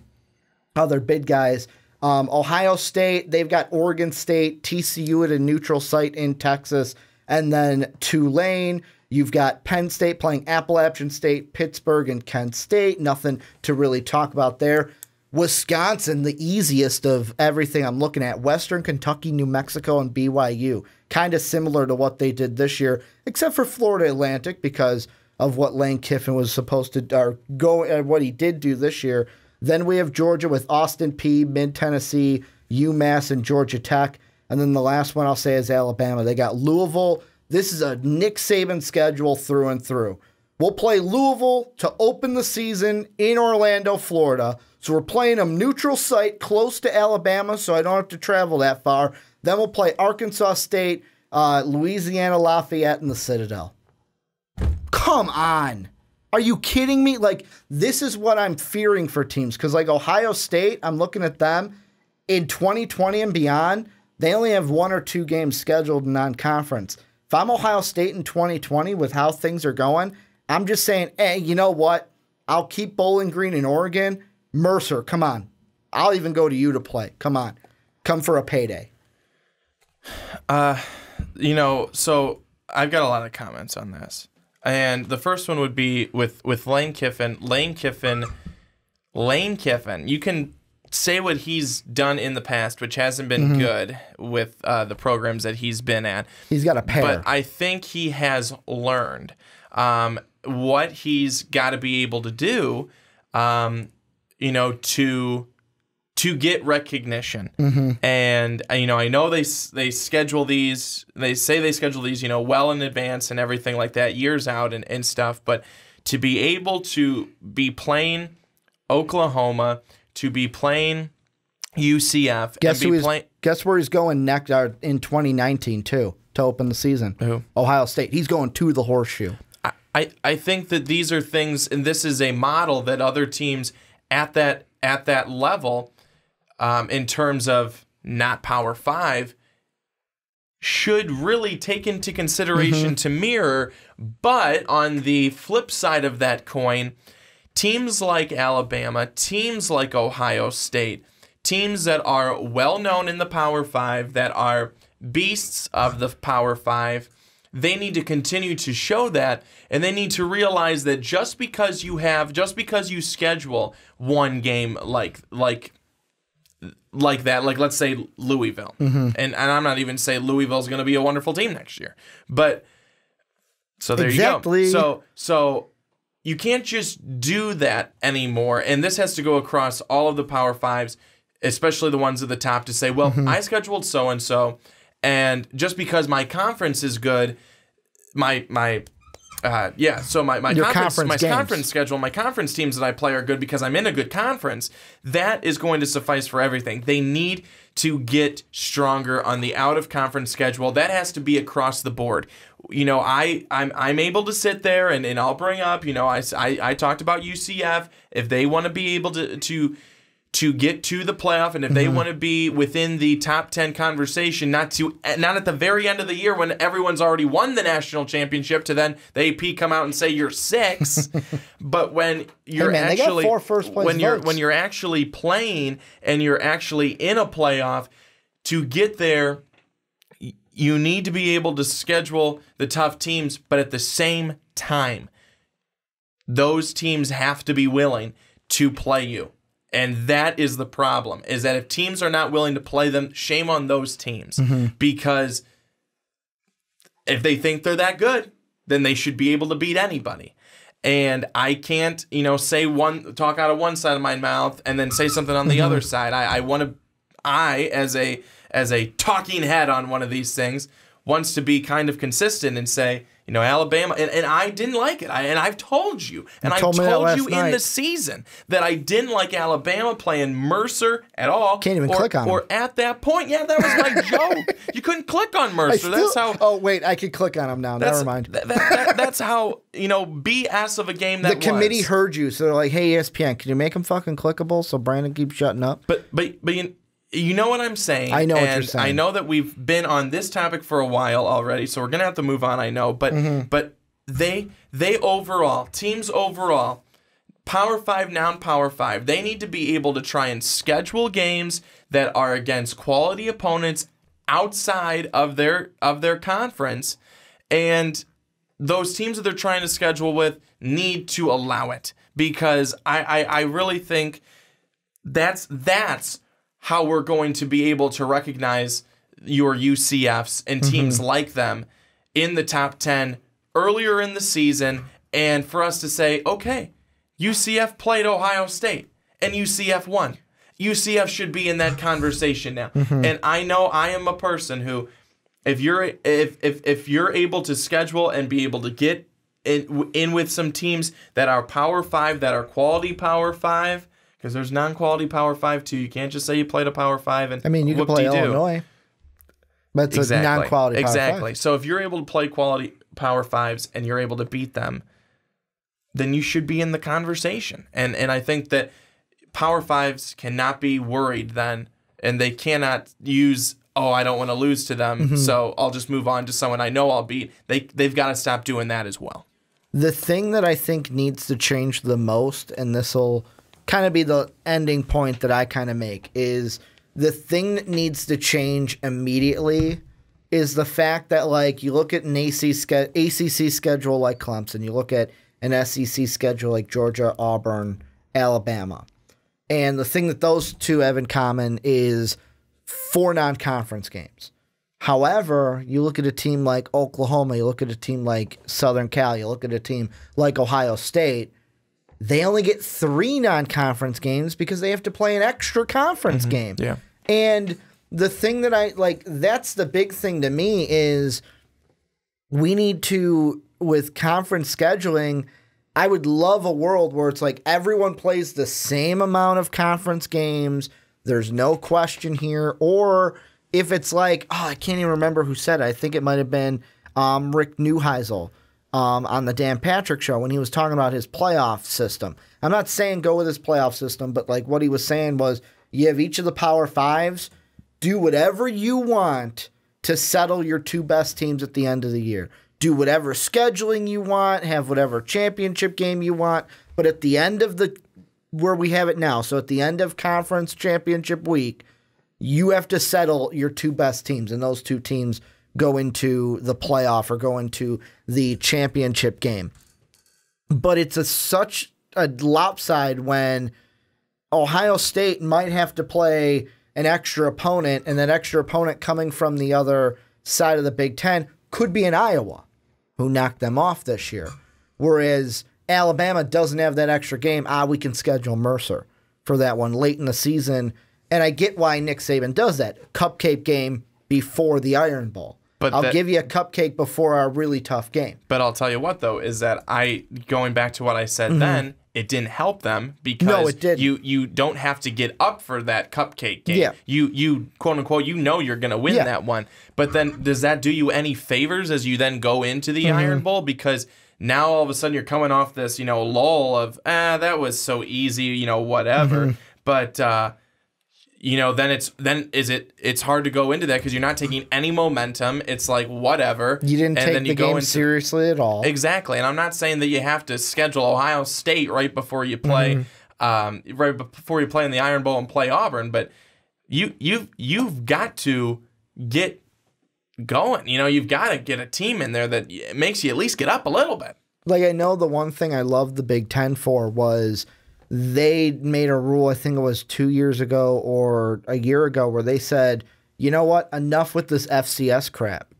Speaker 2: other big guys, Ohio State, they've got Oregon State, TCU at a neutral site in Texas, and then Tulane. You've got Penn State playing Appalachian State, Pittsburgh, and Kent State. Nothing to really talk about there. Wisconsin, the easiest of everything I'm looking at. Western Kentucky, New Mexico, and BYU. Kind of similar to what they did this year, except for Florida Atlantic because of what Lane Kiffin was supposed to what he did do this year. Then we have Georgia with Austin Peay, Mid-Tennessee, UMass, and Georgia Tech. And then the last one I'll say is Alabama. They got Louisville. This is a Nick Saban schedule through and through. We'll play Louisville to open the season in Orlando, Florida. So we're playing a neutral site close to Alabama, so I don't have to travel that far. Then we'll play Arkansas State, Louisiana Lafayette, and the Citadel. Come on. Are you kidding me? Like, this is what I'm fearing for teams. Because, like, Ohio State, I'm looking at them in 2020 and beyond, they only have 1 or 2 games scheduled in non-conference. If I'm Ohio State in 2020 with how things are going, I'm just saying, hey, you know what? I'll keep Bowling Green in Oregon. Mercer, come on. I'll even go to you to play. Come on. Come for a payday.
Speaker 3: So I've got a lot of comments on this. And the first one would be with Lane Kiffin. Lane Kiffin, you can say what he's done in the past, which hasn't been good with the programs that he's been at.
Speaker 2: He's got a pair.
Speaker 3: But I think he has learned what he's got to be able to do, to get recognition. And I know they schedule these. They say they schedule these, well in advance and everything like that, years out and stuff. But to be able to be playing Oklahoma, to be playing UCF,
Speaker 2: guess where he's going next in 2019 too to open the season?
Speaker 3: Who?
Speaker 2: Ohio State. He's going to the Horseshoe.
Speaker 3: I think that these are things, and this is a model that other teams at that level, in terms of not Power 5, should really take into consideration to mirror. But on the flip side of that coin, teams like Alabama, teams like Ohio State, teams that are well known in the Power 5, that are beasts of the Power 5, they need to continue to show that, and they need to realize that just because you schedule one game like that, like let's say Louisville, and I'm not even saying Louisville's going to be a wonderful team next year, but so there you go. So you can't just do that anymore, and this has to go across all of the Power Fives, especially the ones at the top, to say, well, I scheduled so and so, and just because my conference is good, my conference schedule, my conference teams that I play are good because I'm in a good conference. That is going to suffice for everything. They need to get stronger on the out-of-conference schedule. That has to be across the board. You know, I'm able to sit there and I'll bring up, you know, I talked about UCF. If they want to be able to get to the playoff, and if they want to be within the top 10 conversation, not at the very end of the year when everyone's already won the national championship, to then the AP come out and say you're 6, but when you're
Speaker 2: they got 4 first place votes.
Speaker 3: When you're actually playing and you're actually in a playoff, to get there, you need to be able to schedule the tough teams, but at the same time, those teams have to be willing to play you. And that is the problem, is that if teams are not willing to play them, shame on those teams. Because if they think they're that good, then they should be able to beat anybody. And I can't, you know, talk out of one side of my mouth and then say something on the other side. I as a talking head on one of these things, wants to be kind of consistent and say, you know, Alabama, and I didn't like it. And I've told you, and I've told you in the season that I didn't like Alabama playing Mercer at all.
Speaker 2: Can't even click on
Speaker 3: or at that point. Yeah, that was my joke. You couldn't click on Mercer. That's how.
Speaker 2: Oh wait, I could click on him now. Never mind.
Speaker 3: That's how, you know, BS of a game that
Speaker 2: the committee heard you, so they're like, hey, ESPN, can you make him fucking clickable so Brandon keeps shutting up?
Speaker 3: But you know what I'm saying.
Speaker 2: I know what you're saying.
Speaker 3: I know that we've been on this topic for a while already, so we're gonna have to move on. I know, but they overall, teams overall, Power 5, non-Power 5, they need to be able to try and schedule games that are against quality opponents outside of their conference, and those teams that they're trying to schedule with need to allow it, because I really think that's how we're going to be able to recognize your UCFs and teams like them in the top 10 earlier in the season, and for us to say, okay, UCF played Ohio State and UCF won. UCF should be in that conversation now. And I know I am a person who, if you're able to schedule and be able to get in with some teams that are Power 5, that are quality Power 5, because there's non-quality Power 5 too. You can't just say you played a Power 5 and
Speaker 2: you can play Illinois, but it's a non-quality Power 5.
Speaker 3: Exactly. So if you're able to play quality Power 5s and you're able to beat them, then you should be in the conversation. And I think that Power 5s cannot be worried then, and they cannot use, I don't want to lose to them, so I'll just move on to someone I know I'll beat. They've got to stop doing that as well.
Speaker 2: The thing that I think needs to change the most, and this will kind of be the ending point that I kind of make, is the thing that needs to change immediately is the fact that, like, you look at an ACC schedule like Clemson, you look at an SEC schedule like Georgia, Auburn, Alabama, and the thing that those two have in common is 4 non-conference games. However, you look at a team like Oklahoma, you look at a team like Southern Cal, you look at a team like Ohio State, they only get 3 non-conference games because they have to play an extra conference game.
Speaker 3: Yeah.
Speaker 2: And the thing that I like, that's the big thing to me, is we need to, with conference scheduling, I would love a world where it's like everyone plays the same amount of conference games. There's no question here. Or if it's like, I can't even remember who said it. I think it might have been Rick Neuheisel. On the Dan Patrick show when he was talking about his playoff system. I'm not saying go with his playoff system, but like what he was saying was you have each of the Power 5s, do whatever you want to settle your 2 best teams at the end of the year. Do whatever scheduling you want, have whatever championship game you want, but at the end of the where we have it now. So at the end of conference championship week, you have to settle your two best teams, and those two teams go into the playoff or go into the championship game. But it's such a lopside when Ohio State might have to play an extra opponent, and that extra opponent coming from the other side of the Big Ten could be in Iowa, who knocked them off this year. Whereas Alabama doesn't have that extra game. We can schedule Mercer for that one late in the season. And I get why Nick Saban does that. Cupcake game before the Iron Bowl. But I'll give you a cupcake before our really tough game.
Speaker 3: But I'll tell you what, though, is that going back to what I said then, it didn't help them because
Speaker 2: no, it didn't.
Speaker 3: You don't have to get up for that cupcake game.
Speaker 2: Yeah.
Speaker 3: You quote unquote, you're going to win that one. But then does that do you any favors as you then go into the Iron Bowl? Because now all of a sudden you're coming off this, lull of, that was so easy, whatever. But then it's hard to go into that because you're not taking any momentum. It's like whatever.
Speaker 2: You didn't take the game seriously at all.
Speaker 3: Exactly, and I'm not saying that you have to schedule Ohio State right before you play, right before you play in the Iron Bowl and play Auburn, but you've got to get going. You've got to get a team in there that makes you at least get up a little bit.
Speaker 2: Like, I know the one thing I loved the Big Ten for was they made a rule, I think it was 2 years ago or a year ago, where they said, you know what, enough with this FCS crap.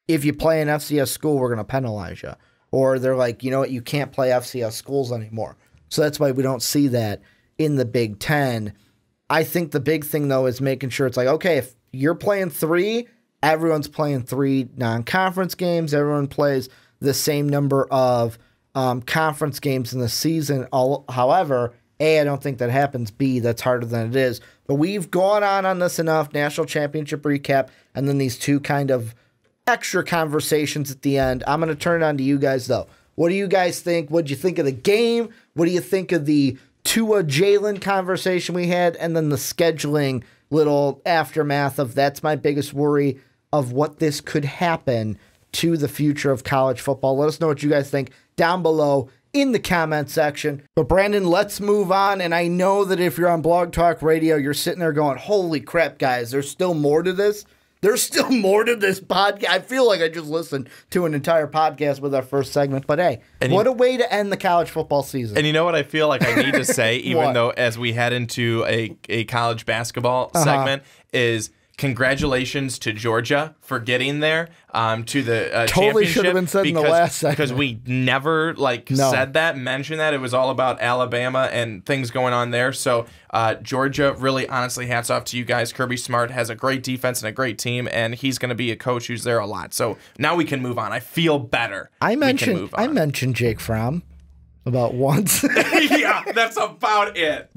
Speaker 2: If you play an FCS school, we're going to penalize you. Or they're like, you know what, you can't play FCS schools anymore. So that's why we don't see that in the Big Ten. I think the big thing, though, is making sure it's like, okay, if you're playing 3, everyone's playing 3 non-conference games. Everyone plays the same number of conference games in the season. However, A, I don't think that happens. B, that's harder than it is. But we've gone on this enough. National championship recap, and then these two kind of extra conversations at the end. I'm going to turn it on to you guys, though. What do you guys think? What did you think of the game? What do you think of the Tua Jalen conversation we had? And then the scheduling little aftermath of that's my biggest worry of what this could happen to the future of college football. Let us know what you guys think down below in the comment section. But Brandon, let's move on. And I know that if you're on Blog Talk Radio, you're sitting there going, holy crap, guys, there's still more to this. There's still more to this podcast. I feel like I just listened to an entire podcast with our first segment. But hey, what a way to end the college football season.
Speaker 3: And you know what I feel like I need to say, even though as we head into a college basketball segment, is congratulations to Georgia for getting there to the
Speaker 2: totally
Speaker 3: championship.
Speaker 2: Should have been said in the last segment.
Speaker 3: Because we never said that, mentioned that. It was all about Alabama and things going on there. So Georgia, really honestly, hats off to you guys. Kirby Smart has a great defense and a great team, and he's going to be a coach who's there a lot. So now we can move on. I feel better.
Speaker 2: I mentioned Jake Fromm about once.
Speaker 3: Yeah, that's about it.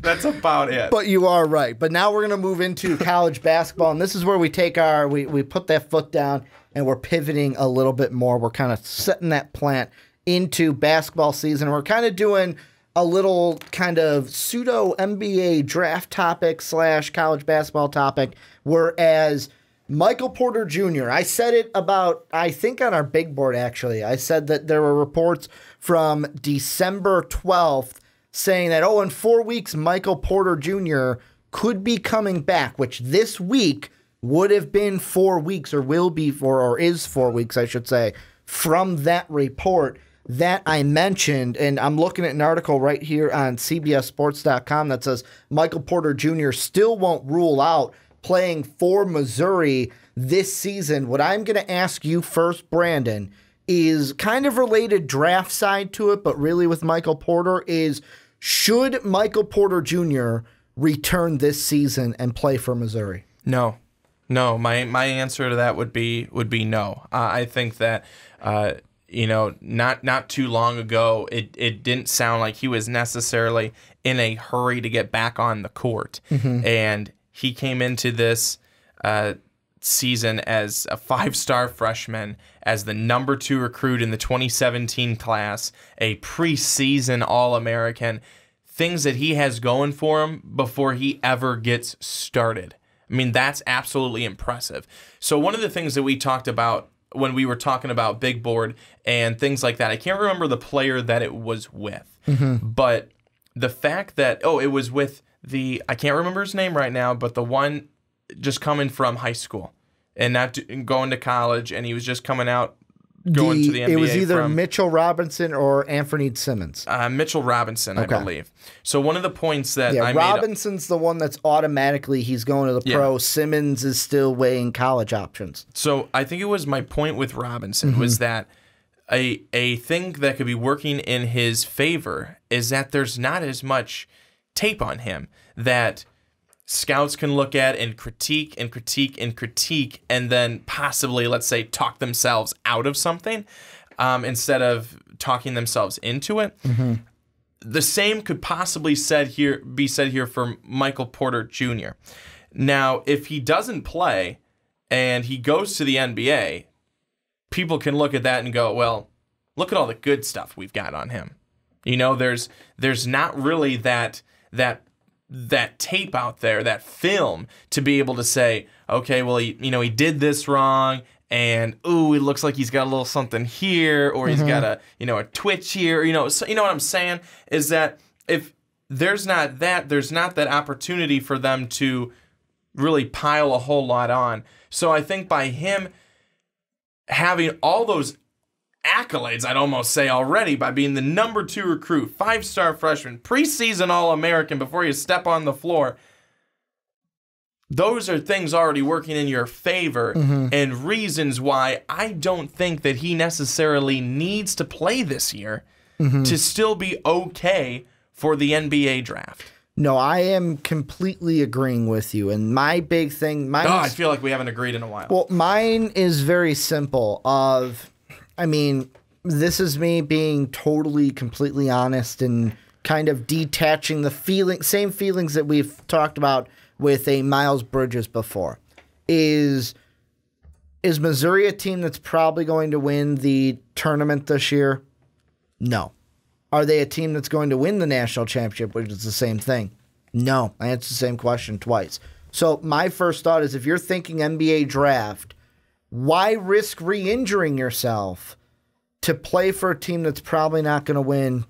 Speaker 2: But you are right. But now we're going to move into college basketball, and this is where we take we put that foot down, and we're pivoting a little bit more. We're kind of setting that plant into basketball season. We're kind of doing a little kind of pseudo NBA draft topic / college basketball topic, whereas Michael Porter Jr., I said it about, I think on our big board actually, I said that there were reports from December 12th saying that, in 4 weeks, Michael Porter Jr. could be coming back, which this week would have been 4 weeks, or will be or is 4 weeks, I should say, from that report that I mentioned. And I'm looking at an article right here on CBSSports.com that says Michael Porter Jr. still won't rule out playing for Missouri this season. What I'm going to ask you first, Brandon, is kind of related draft side to it, but really with Michael Porter is, should Michael Porter Jr. return this season and play for Missouri?
Speaker 3: No. My answer to that would be no. I think that not too long ago, it didn't sound like he was necessarily in a hurry to get back on the court, and he came into this season as a 5-star freshman, as the number 2 recruit in the 2017 class, a preseason All-American, things that he has going for him before he ever gets started. I mean, that's absolutely impressive. So one of the things that we talked about when we were talking about Big Board and things like that, I can't remember the player that it was with, but the fact that, it was with I can't remember his name right now, but the one just coming from high school and not going to college, and he was just coming out, going to the NBA.
Speaker 2: It was either Mitchell Robinson or Anthony Simmons.
Speaker 3: Mitchell Robinson, I believe. So one of the points that I made...
Speaker 2: Robinson's the one that's automatically he's going to the pro. Simmons is still weighing college options.
Speaker 3: So I think it was my point with Robinson was that a thing that could be working in his favor is that there's not as much tape on him that scouts can look at and critique and critique and critique, and then possibly, let's say, talk themselves out of something instead of talking themselves into it. The same could possibly be said here for Michael Porter Jr. Now, if he doesn't play and he goes to the NBA, people can look at that and go, well, look at all the good stuff we've got on him. You know, there's not really that tape out there, that film, to be able to say, okay, well, he did this wrong, and it looks like he's got a little something here, or he's got a twitch here. So, you know what I'm saying is that if there's not that opportunity for them to really pile a whole lot on. So I think by him having all those accolades, I'd almost say already, by being the number 2 recruit, 5-star freshman, preseason All-American before you step on the floor, those are things already working in your favor and reasons why I don't think that he necessarily needs to play this year to still be okay for the NBA draft.
Speaker 2: No, I am completely agreeing with you. And my big thing...
Speaker 3: I feel like we haven't agreed in a while.
Speaker 2: Well, mine is very simple this is me being totally, completely honest and kind of detaching the same feelings that we've talked about with a Miles Bridges before. Is Missouri a team that's probably going to win the tournament this year? No. Are they a team that's going to win the national championship, which is the same thing? No. I answered the same question twice. So my first thought is, if you're thinking NBA draft, why risk re-injuring yourself to play for a team that's probably not going to win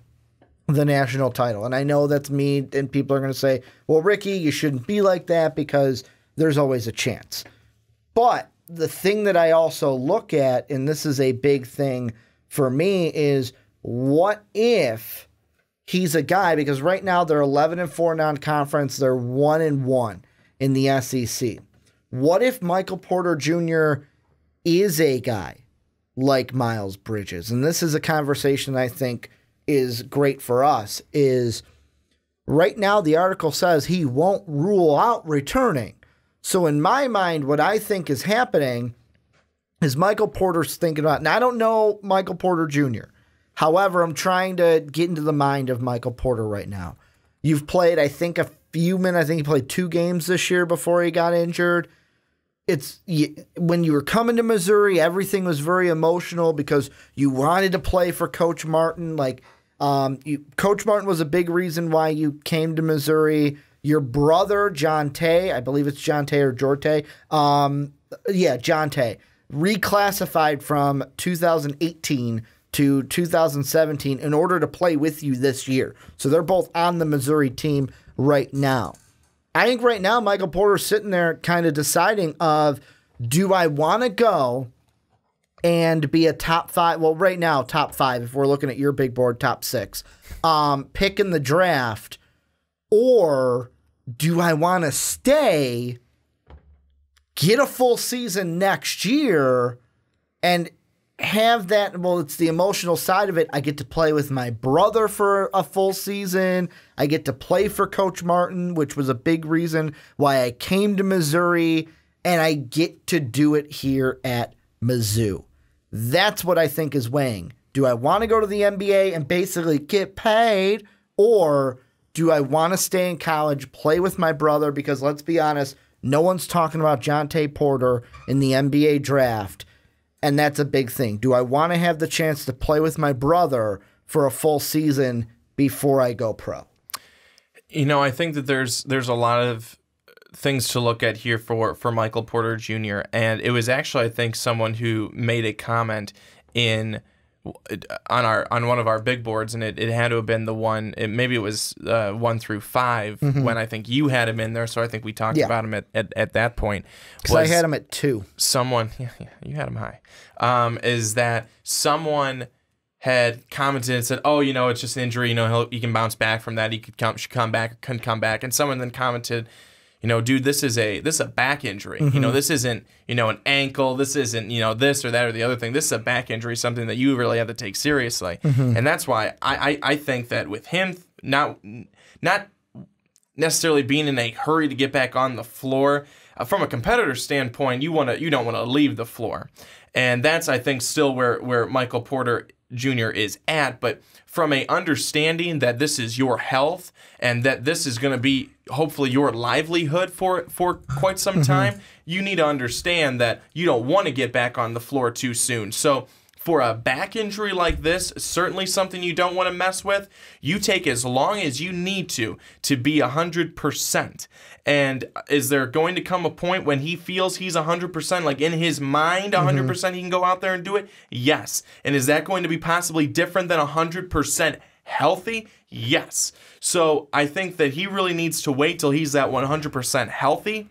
Speaker 2: the national title? And I know that's me, and people are going to say, well, Ricky, you shouldn't be like that because there's always a chance. But the thing that I also look at, and this is a big thing for me, is what if he's a guy, because right now they're 11-4 non-conference, they're 1-1 in the SEC. What if Michael Porter Jr. is a guy like Miles Bridges? And this is a conversation I think is great for us, is right now the article says he won't rule out returning. So in my mind, what I think is happening is Michael Porter's thinking about, and I don't know Michael Porter Jr. However, I'm trying to get into the mind of Michael Porter right now. You've played, I think, a few minutes. I think he played 2 games this year before he got injured. When you were coming to Missouri, everything was very emotional because you wanted to play for Coach Martin. Coach Martin was a big reason why you came to Missouri. Your brother, John Tay, I believe it's John Tay or Jorte. John Tay, reclassified from 2018 to 2017 in order to play with you this year. So they're both on the Missouri team right now. I think right now Michael Porter's sitting there kind of deciding of, do I want to go and be a top 5? Well, right now, top 5, if we're looking at your big board, top 6, pick in the draft, or do I want to stay, get a full season next year, and have that? Well, it's the emotional side of it. I get to play with my brother for a full season. I get to play for Coach Martin, which was a big reason why I came to Missouri, and I get to do it here at Mizzou. That's what I think is weighing. Do I want to go to the NBA and basically get paid, or do I want to stay in college, play with my brother? Because let's be honest, no one's talking about Jonte Porter in the NBA draft. And that's a big thing. Do I want to have the chance to play with my brother for a full season before I go pro?
Speaker 3: I think that there's a lot of things to look at here for Michael Porter Jr. And it was actually, I think, someone who made a comment in on one of our big boards, and it had to have been the one. Maybe it was 1 through 5 when I think you had him in there. So I think we talked about him at that point.
Speaker 2: Because I had him at 2.
Speaker 3: Someone, you had him high. Is that someone had commented and said, "Oh, it's just an injury. He can bounce back from that. He should come back, or couldn't come back." And someone then commented, dude, this is a back injury. This isn't, an ankle. This isn't, this or that or the other thing. This is a back injury, something that you really have to take seriously. And that's why I think that with him not necessarily being in a hurry to get back on the floor, from a competitor standpoint, you don't want to leave the floor. And that's, I think, still where Michael Porter Jr. is at. But from a understanding that this is your health and that this is going to be hopefully your livelihood for quite some time, you need to understand that you don't want to get back on the floor too soon. So for a back injury like this, certainly something you don't want to mess with. You take as long as you need to be 100%. And is there going to come a point when he feels he's 100%, like in his mind 100% he can go out there and do it? Yes. And is that going to be possibly different than 100% healthy? Yes. So I think that he really needs to wait till he's at 100% healthy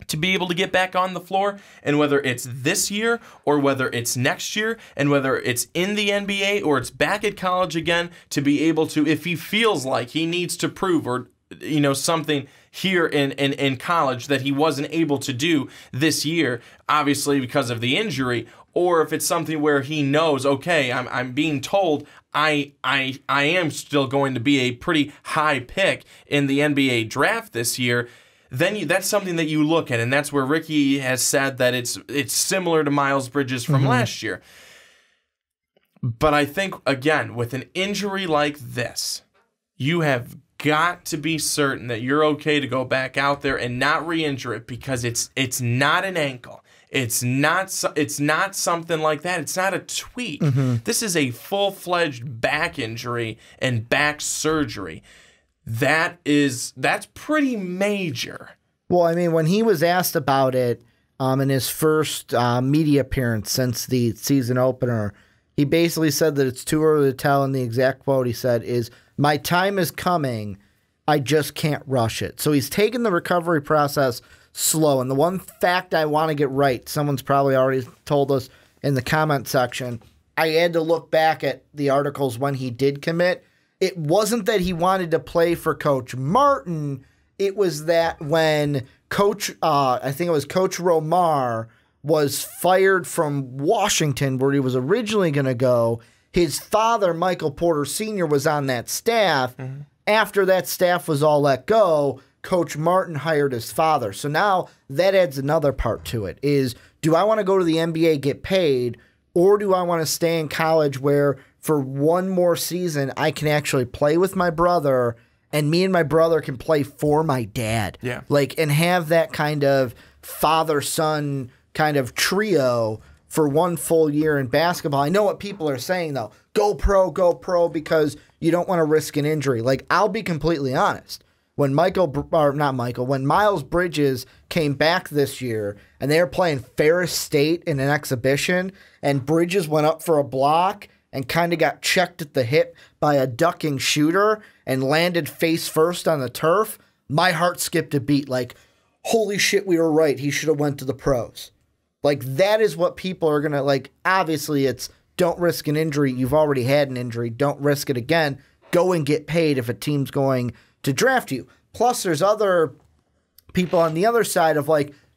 Speaker 3: to be able to get back on the floor, and whether it's this year or whether it's next year, and whether it's in the NBA or it's back at college again, to be able to, if he feels like he needs to prove or something here in college that he wasn't able to do this year, obviously because of the injury, or if it's something where he knows, okay, I'm being told I am still going to be a pretty high pick in the NBA draft this year, then that's something that you look at, and that's where Ricky has said that it's similar to Miles Bridges from last year. But I think, again, with an injury like this, you have got to be certain that you're okay to go back out there and not re-injure it, because it's not an ankle. It's not something like that. It's not a tweak. This is a full-fledged back injury and back surgery. That's pretty major.
Speaker 2: Well, I mean, when he was asked about it in his first media appearance since the season opener, he basically said that it's too early to tell, and the exact quote he said is, "My time is coming, I just can't rush it." So he's taken the recovery process slow. And the one fact I want to get right, someone's probably already told us in the comment section, I had to look back at the articles when he did commit. It wasn't that he wanted to play for Coach Martin. It was that when I think it was Coach Lamar was fired from Washington, where he was originally going to go, his father, Michael Porter Sr., was on that staff. After that staff was all let go, Coach Martin hired his father. So now that adds another part to it, is do I want to go to the NBA, get paid, or do I want to stay in college where for one more season I can actually play with my brother, and me and my brother can play for my dad?
Speaker 3: Yeah.
Speaker 2: And have that kind of father-son kind of trio for one full year in basketball. I know what people are saying, though. Go pro, because you don't want to risk an injury. I'll be completely honest. When when Miles Bridges came back this year and they were playing Ferris State in an exhibition, and Bridges went up for a block and kind of got checked at the hip by a ducking shooter and landed face first on the turf, my heart skipped a beat. Holy shit, we were right. He should have went to the pros. That is what people are going to, obviously it's don't risk an injury. You've already had an injury. Don't risk it again. Go and get paid if a team's going to draft you. Plus, there's other people on the other side of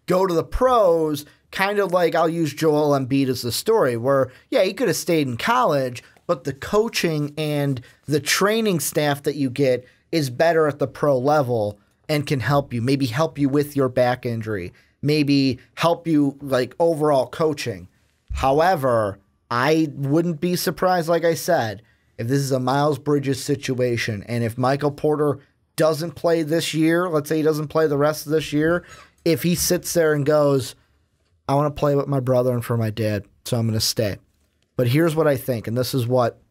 Speaker 2: go to the pros, kind of I'll use Joel Embiid as the story, where, yeah, he could have stayed in college, but the coaching and the training staff that you get is better at the pro level and can help you, maybe help you with your back injury, maybe help you overall coaching. However, I wouldn't be surprised, like I said, if this is a Miles Bridges situation, and if Michael Porter doesn't play this year, let's say he doesn't play the rest of this year, if he sits there and goes, I want to play with my brother and for my dad, so I'm going to stay. But here's what I think, and this is what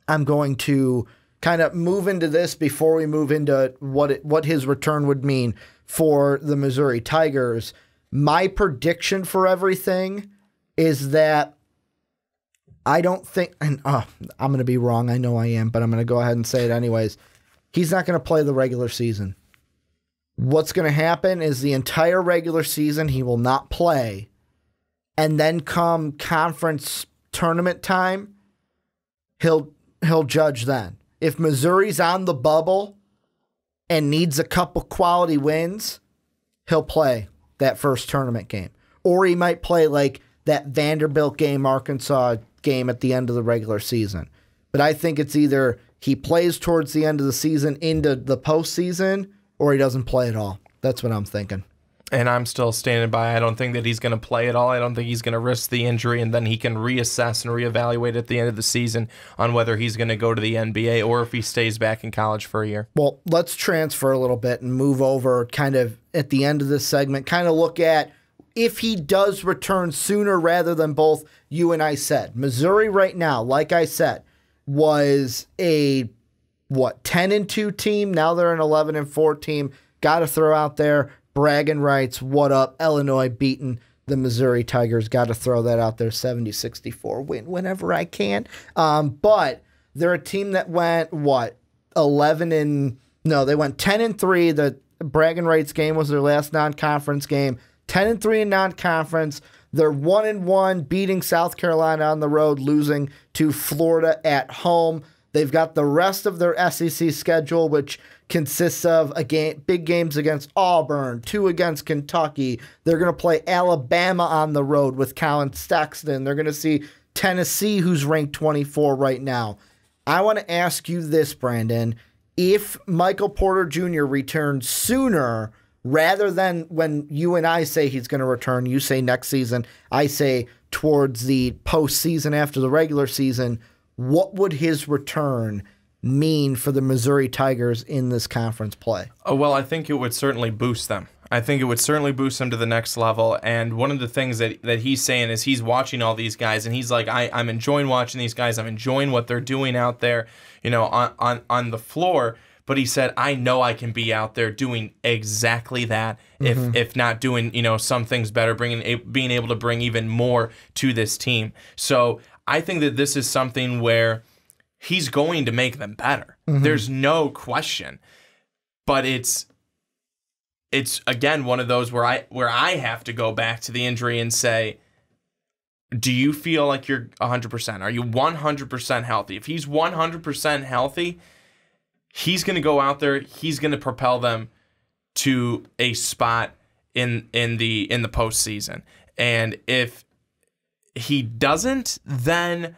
Speaker 2: I'm going to kind of move into this before we move into what his return would mean for the Missouri Tigers. My prediction for everything is that I don't think, and I'm going to be wrong. I know I am, but I'm going to go ahead and say it anyways. He's not going to play the regular season. What's going to happen is the entire regular season he will not play, and then come conference tournament time, he'll judge then. If Missouri's on the bubble and needs a couple quality wins, he'll play that first tournament game. Or he might play like that Vanderbilt game, Arkansas game at the end of the regular season. But I think it's either he plays towards the end of the season into the postseason, or he doesn't play at all. That's what I'm thinking.
Speaker 3: And I'm still standing by. I don't think that he's going to play at all. I don't think he's going to risk the injury, and then he can reassess and reevaluate at the end of the season on whether he's going to go to the NBA or if he stays back in college for a year.
Speaker 2: Well, let's transfer a little bit and move over kind of at the end of this segment, kind of look at if he does return sooner rather than both you and I said. Missouri right now, like I said, was a 10-2 team. Now they're an 11-4 team. Got to throw out there bragging rights. What up? Illinois beating the Missouri Tigers. Got to throw that out there. 70-64 win whenever I can. But they're a team that went 10-3. The bragging rights game was their last non-conference game. 10-3 in non-conference. They're 1-1, beating South Carolina on the road, losing to Florida at home. They've got the rest of their SEC schedule, which consists of big games against Auburn, 2 against Kentucky. They're going to play Alabama on the road with Colin Sexton. They're going to see Tennessee, who's ranked 24 right now. I want to ask you this, Brandon. If Michael Porter Jr. returns sooner, rather than when you and I say he's going to return, you say next season, I say towards the postseason after the regular season, what would his return mean for the Missouri Tigers in this conference play?
Speaker 3: Oh, well, I think it would certainly boost them. I think it would certainly boost them to the next level. And one of the things that he's saying is he's watching all these guys, and he's like, I'm enjoying watching these guys. I'm enjoying what they're doing out there, on the floor. But he said, I know I can be out there doing exactly that, if not doing, some things better, being able to bring even more to this team. So I think that this is something where he's going to make them better. There's no question. But it's again one of those where I have to go back to the injury and say, do you feel like you're 100%? Are you 100% healthy? If he's 100% healthy, he's going to go out there. He's going to propel them to a spot in the postseason. And if he doesn't, then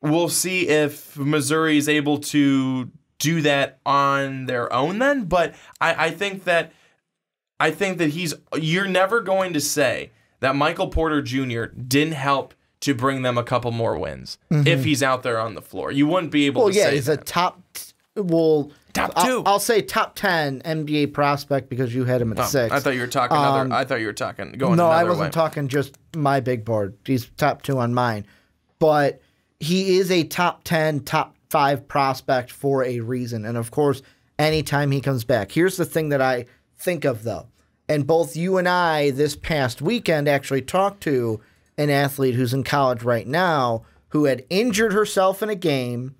Speaker 3: we'll see if Missouri is able to do that on their own then. But I think that you're never going to say that Michael Porter Jr. didn't help to bring them a couple more wins if he's out there on the floor. You wouldn't be able to say
Speaker 2: he's
Speaker 3: that.
Speaker 2: A top 2. I'll say top 10 NBA prospect because you had him at 6.
Speaker 3: I thought you were talking I thought you were talking going
Speaker 2: No,
Speaker 3: another
Speaker 2: I wasn't
Speaker 3: way.
Speaker 2: talking just my big board. He's top 2 on mine. But he is a top 10, top 5 prospect for a reason. And of course, anytime he comes back. Here's the thing that I think of though. And both you and I this past weekend actually talked to an athlete who's in college right now who had injured herself in a game.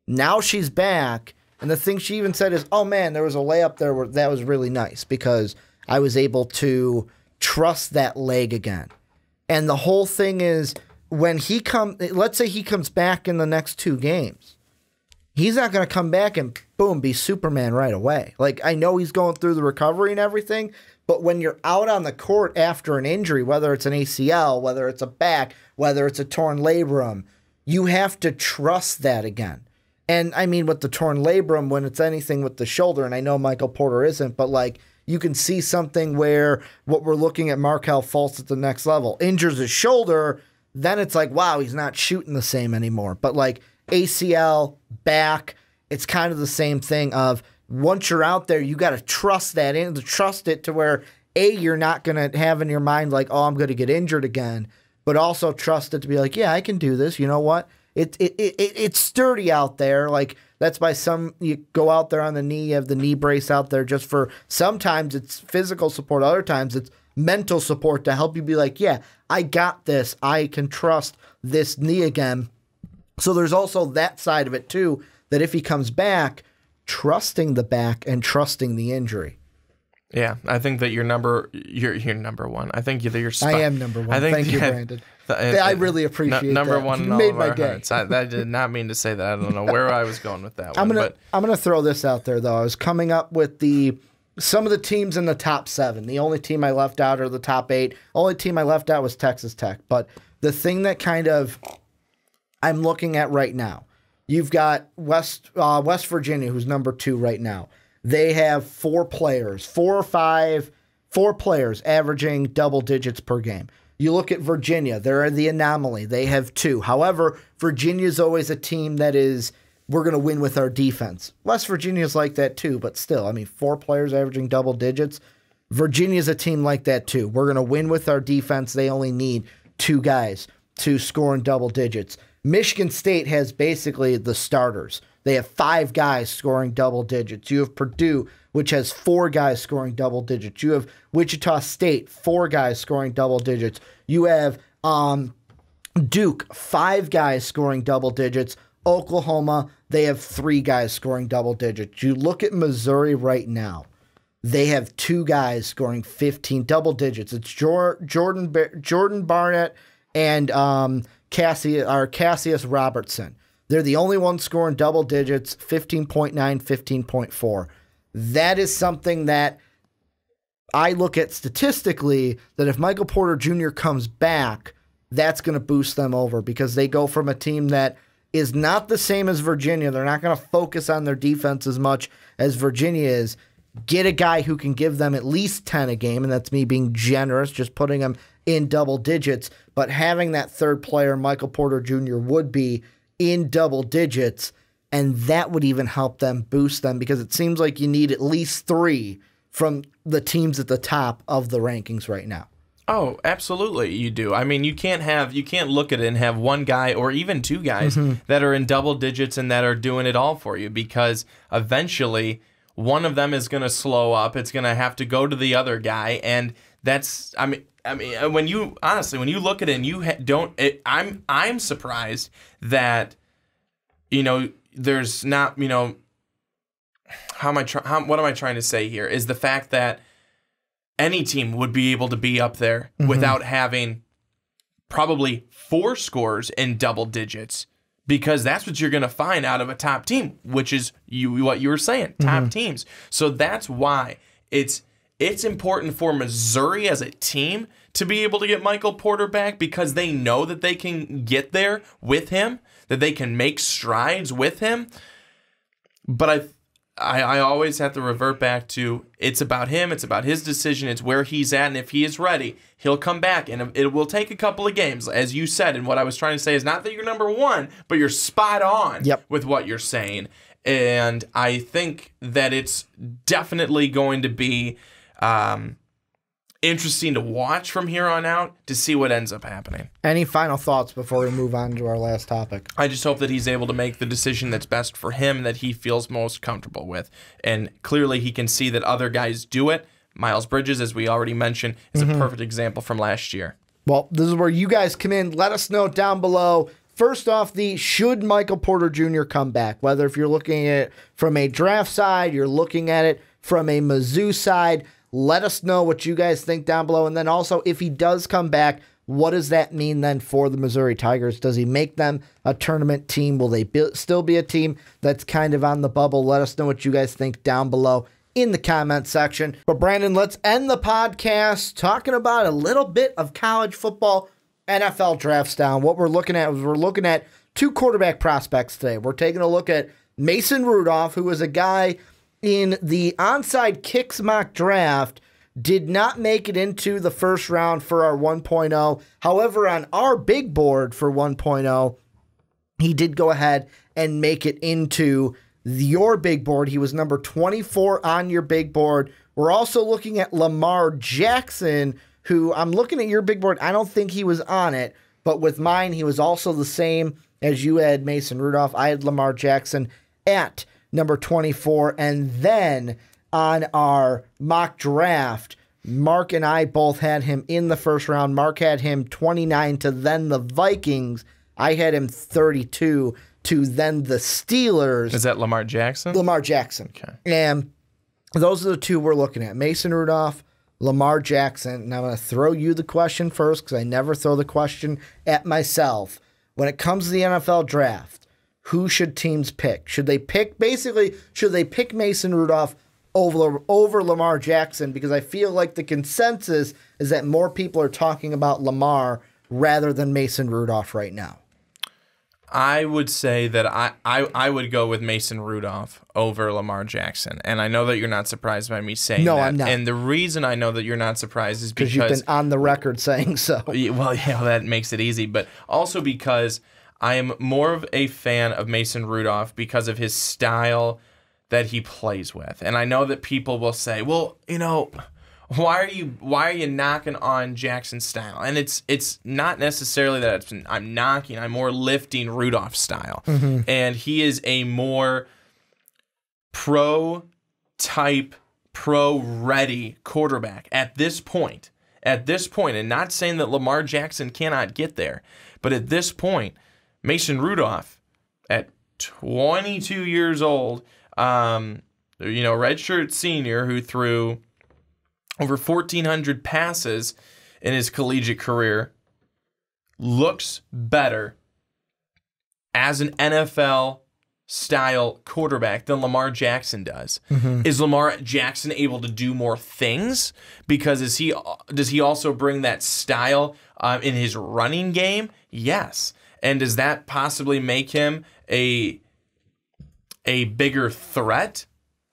Speaker 2: Now she's back. And the thing she even said is, oh man, there was a layup there where that was really nice because I was able to trust that leg again. And the whole thing is when let's say he comes back in the next 2 games, he's not going to come back and boom, be Superman right away. Like I know he's going through the recovery and everything, but when you're out on the court after an injury, whether it's an ACL, whether it's a back, whether it's a torn labrum, you have to trust that again. And I mean, with the torn labrum, when it's anything with the shoulder, and I know Michael Porter isn't, but like you can see something where what we're looking at Markelle Fultz at the next level injures his shoulder, then it's like, wow, he's not shooting the same anymore. But like ACL, back, it's kind of the same thing of once you're out there, you got to trust that in, to trust it to where you're not going to have in your mind like, oh, I'm going to get injured again, but also trust it to be like, yeah, I can do this. You know what? It's sturdy out there. Like that's why you go out there on the knee, you have the knee brace out there just for sometimes it's physical support. Other times it's mental support to help you be like, yeah, I got this. I can trust this knee again. So there's also that side of it too, that if he comes back, trusting the back and trusting the injury.
Speaker 3: Yeah, I think that you're number one. I think you're
Speaker 2: I am number one. Thank you, Brandon. I really appreciate
Speaker 3: number
Speaker 2: that.
Speaker 3: one.
Speaker 2: You
Speaker 3: in all
Speaker 2: made
Speaker 3: of
Speaker 2: my
Speaker 3: our
Speaker 2: day.
Speaker 3: hearts. I did not mean to say that. I don't know where I was going with that
Speaker 2: I'm
Speaker 3: one.
Speaker 2: gonna throw this out there though. I was coming up with some of the teams in the top 7. The only team I left out are the top 8. Only team I left out was Texas Tech. But the thing that kind of I'm looking at right now, you've got West Virginia, who's number 2 right now. They have 4 players averaging double digits per game. You look at Virginia, they're the anomaly. They have 2. However, Virginia's always a team that is, we're going to win with our defense. West Virginia's like that too, but still, 4 players averaging double digits. Virginia's a team like that too. We're going to win with our defense. They only need 2 guys to score in double digits. Michigan State has basically the starters. They have 5 guys scoring double digits. You have Purdue, which has 4 guys scoring double digits. You have Wichita State, 4 guys scoring double digits. You have Duke, 5 guys scoring double digits. Oklahoma, they have 3 guys scoring double digits. You look at Missouri right now. They have 2 guys scoring 15 double digits. It's Jordan Barnett and Cassius Robertson. They're the only ones scoring double digits, 15.9, 15.4. That is something that I look at statistically, that if Michael Porter Jr. comes back, that's going to boost them over, because they go from a team that is not the same as Virginia. They're not going to focus on their defense as much as Virginia is. Get a guy who can give them at least 10 a game, and that's me being generous, just putting them in double digits. But having that third player, Michael Porter Jr., would be in double digits, and that would even help them boost them, because it seems like you need at least 3 from the teams at the top of the rankings right now.
Speaker 3: Oh, absolutely you do. You can't look at it and have 1 guy or even 2 guys that are in double digits and that are doing it all for you, because eventually one of them is going to slow up. It's going to have to go to the other guy, and that's when you look at it and I'm surprised that there's not what am I trying to say here is the fact that any team would be able to be up there without having probably 4 scores in double digits, because that's what you're going to find out of a top team, which is what you were saying, top teams. So that's why it's important for Missouri as a team to be able to get Michael Porter back, because they know that they can get there with him, that they can make strides with him. But I always have to revert back to, it's about him, it's about his decision, it's where he's at, and if he is ready, he'll come back, and it will take a couple of games, as you said. And what I was trying to say is not that you're number 1, but you're spot on with what you're saying. And I think that it's definitely going to be interesting to watch from here on out to see what ends up happening.
Speaker 2: Any final thoughts before we move on to our last topic?
Speaker 3: I just hope that he's able to make the decision that's best for him, that he feels most comfortable with. And clearly he can see that other guys do it. Miles Bridges, as we already mentioned, is a perfect example from last year.
Speaker 2: Well, this is where you guys come in. Let us know down below. First off, should Michael Porter Jr. come back? Whether if you're looking at it from a draft side, you're looking at it from a Mizzou side, let us know what you guys think down below. And then also, if he does come back, what does that mean then for the Missouri Tigers? Does he make them a tournament team? Will they still be a team that's kind of on the bubble? Let us know what you guys think down below in the comment section. But Brandon, let's end the podcast talking about a little bit of college football NFL drafts down. What we're looking at is we're looking at 2 quarterback prospects today. We're taking a look at Mason Rudolph, who is a guy in the onside kicks mock draft, did not make it into the first round for our 1.0. However, on our big board for 1.0, he did go ahead and make it into your big board. He was number 24 on your big board. We're also looking at Lamar Jackson, who I'm looking at your big board. I don't think he was on it, but with mine, he was also the same as you had Mason Rudolph. I had Lamar Jackson at number 24. And then on our mock draft, Mark and I both had him in the first round. Mark had him 29 to then the Vikings. I had him 32 to then the Steelers.
Speaker 3: Is that Lamar Jackson?
Speaker 2: Lamar Jackson.
Speaker 3: Okay.
Speaker 2: And those are the two we're looking at. Mason Rudolph, Lamar Jackson. And I'm going to throw you the question first because I never throw the question at myself. When it comes to the NFL draft, who should teams pick? Should they pick Mason Rudolph over Lamar Jackson? Because I feel like the consensus is that more people are talking about Lamar rather than Mason Rudolph right now.
Speaker 3: I would say that I would go with Mason Rudolph over Lamar Jackson. And I know that you're not surprised by me saying that.
Speaker 2: No, I'm not.
Speaker 3: And the reason I know that you're not surprised is because
Speaker 2: you've been on the record saying so.
Speaker 3: Well, yeah, that makes it easy. But also because I am more of a fan of Mason Rudolph because of his style that he plays with. And I know that people will say, well, why are you knocking on Jackson's style? And it's not necessarily that I'm knocking. I'm more lifting Rudolph's style. Mm-hmm. And he is a more pro-type, pro-ready quarterback at this point. And not saying that Lamar Jackson cannot get there, but at this point, Mason Rudolph, at 22 years old, redshirt senior who threw over 1,400 passes in his collegiate career, looks better as an NFL-style quarterback than Lamar Jackson does. Mm-hmm. Is Lamar Jackson able to do more things? Because does he also bring that style in his running game? Yes. And does that possibly make him a bigger threat?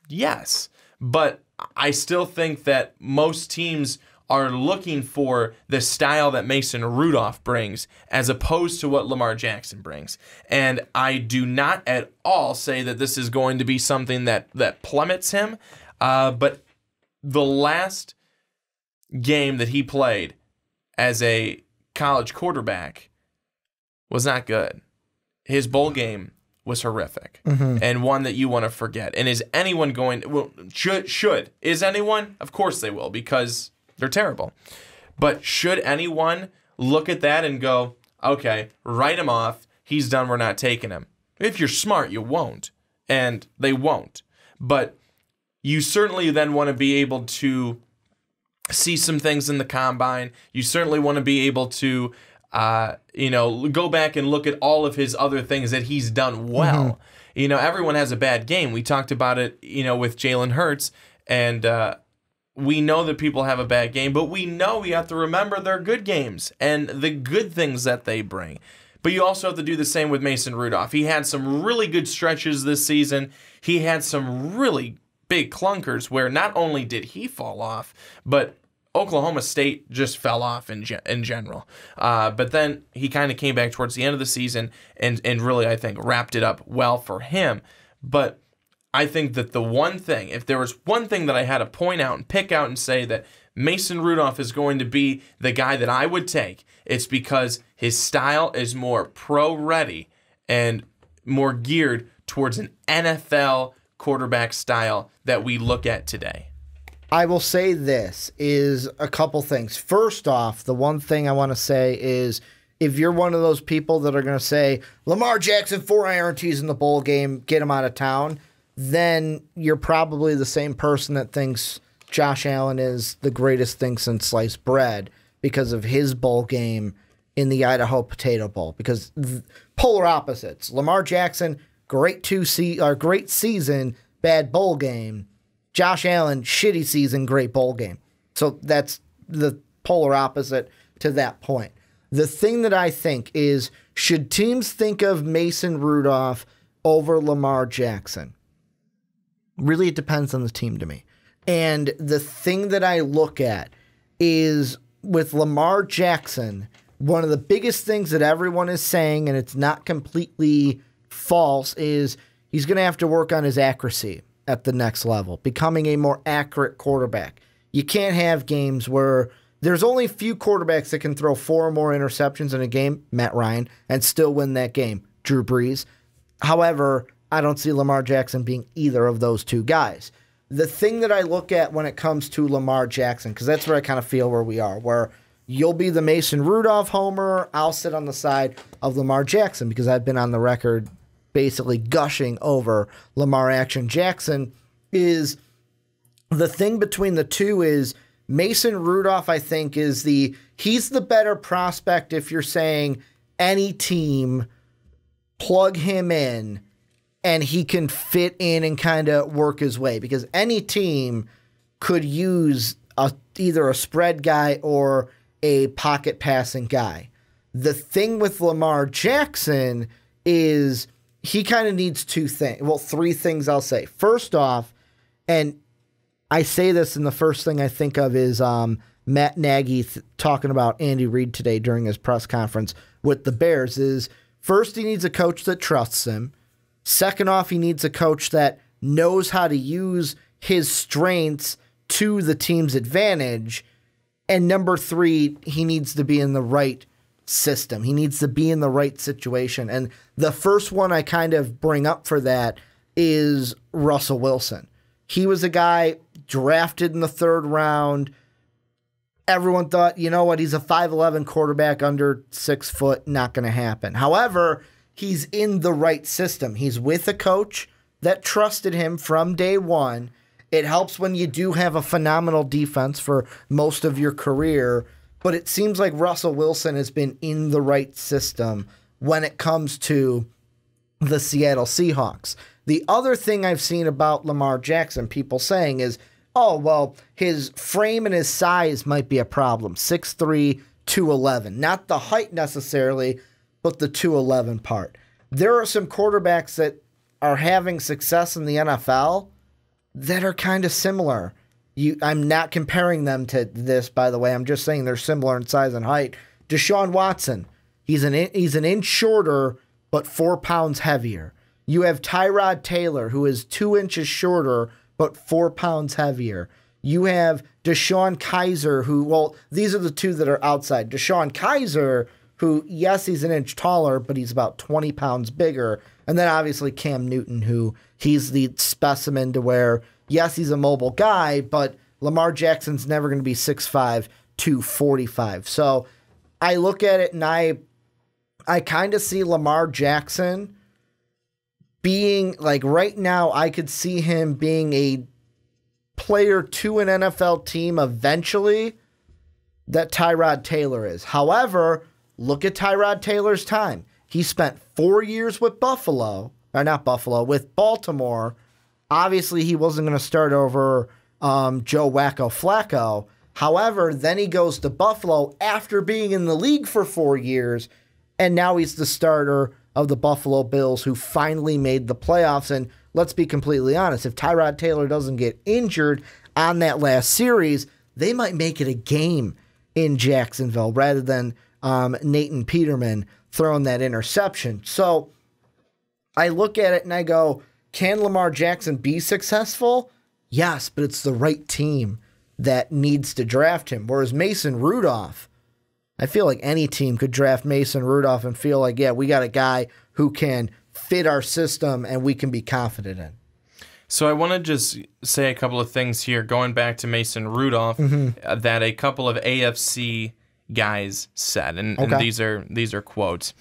Speaker 3: Yes. But I still think that most teams are looking for the style that Mason Rudolph brings as opposed to what Lamar Jackson brings. And I do not at all say that this is going to be something that plummets him. But the last game that he played as a college quarterback was not good. His bowl game was horrific, and one that you want to forget. And is anyone going? Well, is anyone? Of course they will, because they're terrible. But should anyone look at that and go, okay, write him off, he's done, we're not taking him? If you're smart, you won't, and they won't. But you certainly then want to be able to see some things in the combine. You certainly want to be able to go back and look at all of his other things that he's done well. Mm-hmm. Everyone has a bad game. We talked about it, with Jalen Hurts, and we know that people have a bad game, but we have to remember their good games and the good things that they bring. But you also have to do the same with Mason Rudolph. He had some really good stretches this season. He had some really big clunkers where not only did he fall off, but Oklahoma State just fell off in general. But then he kind of came back towards the end of the season and really, I think, wrapped it up well for him. But I think that the one thing, if there was one thing that I had to point out and pick out and say that Mason Rudolph is going to be the guy that I would take, it's because his style is more pro-ready and more geared towards an NFL quarterback style that we look at today.
Speaker 2: I will say this is a couple things. First off, the one thing I want to say is if you're one of those people that are going to say, Lamar Jackson, 4 INTs in the bowl game, get him out of town, then you're probably the same person that thinks Josh Allen is the greatest thing since sliced bread because of his bowl game in the Idaho Potato Bowl. Because polar opposites. Lamar Jackson, great season, bad bowl game. Josh Allen, shitty season, great bowl game. So that's the polar opposite to that point. The thing that I think is, should teams think of Mason Rudolph over Lamar Jackson? Really, it depends on the team to me. And the thing that I look at is with Lamar Jackson, one of the biggest things that everyone is saying, and it's not completely false, is he's going to have to work on his accuracy at the next level, becoming a more accurate quarterback. You can't have games where there's only a few quarterbacks that can throw 4 or more interceptions in a game, Matt Ryan, and still win that game, Drew Brees. However, I don't see Lamar Jackson being either of those two guys. the thing that I look at when it comes to Lamar Jackson, because that's where I kind of feel where we are, where you'll be the Mason Rudolph homer, I'll sit on the side of Lamar Jackson because I've been on the record basically gushing over Lamar Jackson, is the thing between the two is Mason Rudolph, I think, he's the better prospect if you're saying any team, plug him in, and he can fit in and kind of work his way. Because any team could use either a spread guy or a pocket passing guy. The thing with Lamar Jackson is he kind of needs three things I'll say. First off, and I say this, and the first thing I think of is Matt Nagy talking about Andy Reid today during his press conference with the Bears is, first, he needs a coach that trusts him. Second off, he needs a coach that knows how to use his strengths to the team's advantage. And number three, he needs to be in the right system. He needs to be in the right situation. And the first one I kind of bring up for that is Russell Wilson. He was a guy drafted in the 3rd round. Everyone thought, you know what, he's a 5'11 quarterback under 6 foot, not going to happen. However, he's in the right system. He's with a coach that trusted him from day one. It helps when you do have a phenomenal defense for most of your career, but it seems like Russell Wilson has been in the right system when it comes to the Seattle Seahawks. The other thing I've seen about Lamar Jackson, people saying is, oh, well, his frame and his size might be a problem. 6'3", 211. Not the height necessarily, but the 211 part. There are some quarterbacks that are having success in the NFL that are kind of similar. I'm not comparing them to this, by the way. I'm just saying they're similar in size and height. Deshaun Watson, he's an inch shorter, but 4 pounds heavier. You have Tyrod Taylor, who is 2 inches shorter, but 4 pounds heavier. You have Deshaun Kaiser, these are the two that are outside. Deshaun Kaiser, who, yes, he's an inch taller, but he's about 20 pounds bigger. And then obviously Cam Newton, who he's the specimen to where, yes, he's a mobile guy, but Lamar Jackson's never going to be 6'5", 245. So I look at it and I kind of see Lamar Jackson being, like right now, I could see him being a player to an NFL team eventually that Tyrod Taylor is. However, look at Tyrod Taylor's time. He spent 4 years with with Baltimore. Obviously, he wasn't going to start over Joe Wacko Flacco. However, then he goes to Buffalo after being in the league for 4 years, and now he's the starter of the Buffalo Bills, who finally made the playoffs. And let's be completely honest, if Tyrod Taylor doesn't get injured on that last series, they might make it a game in Jacksonville rather than Nathan Peterman throwing that interception. So I look at it and I go, can Lamar Jackson be successful? Yes, but it's the right team that needs to draft him. Whereas Mason Rudolph, I feel like any team could draft Mason Rudolph and feel like, yeah, we got a guy who can fit our system and we can be confident in.
Speaker 3: So I want to just say a couple of things here, going back to Mason Rudolph, that a couple of AFC guys said, and these are quotes.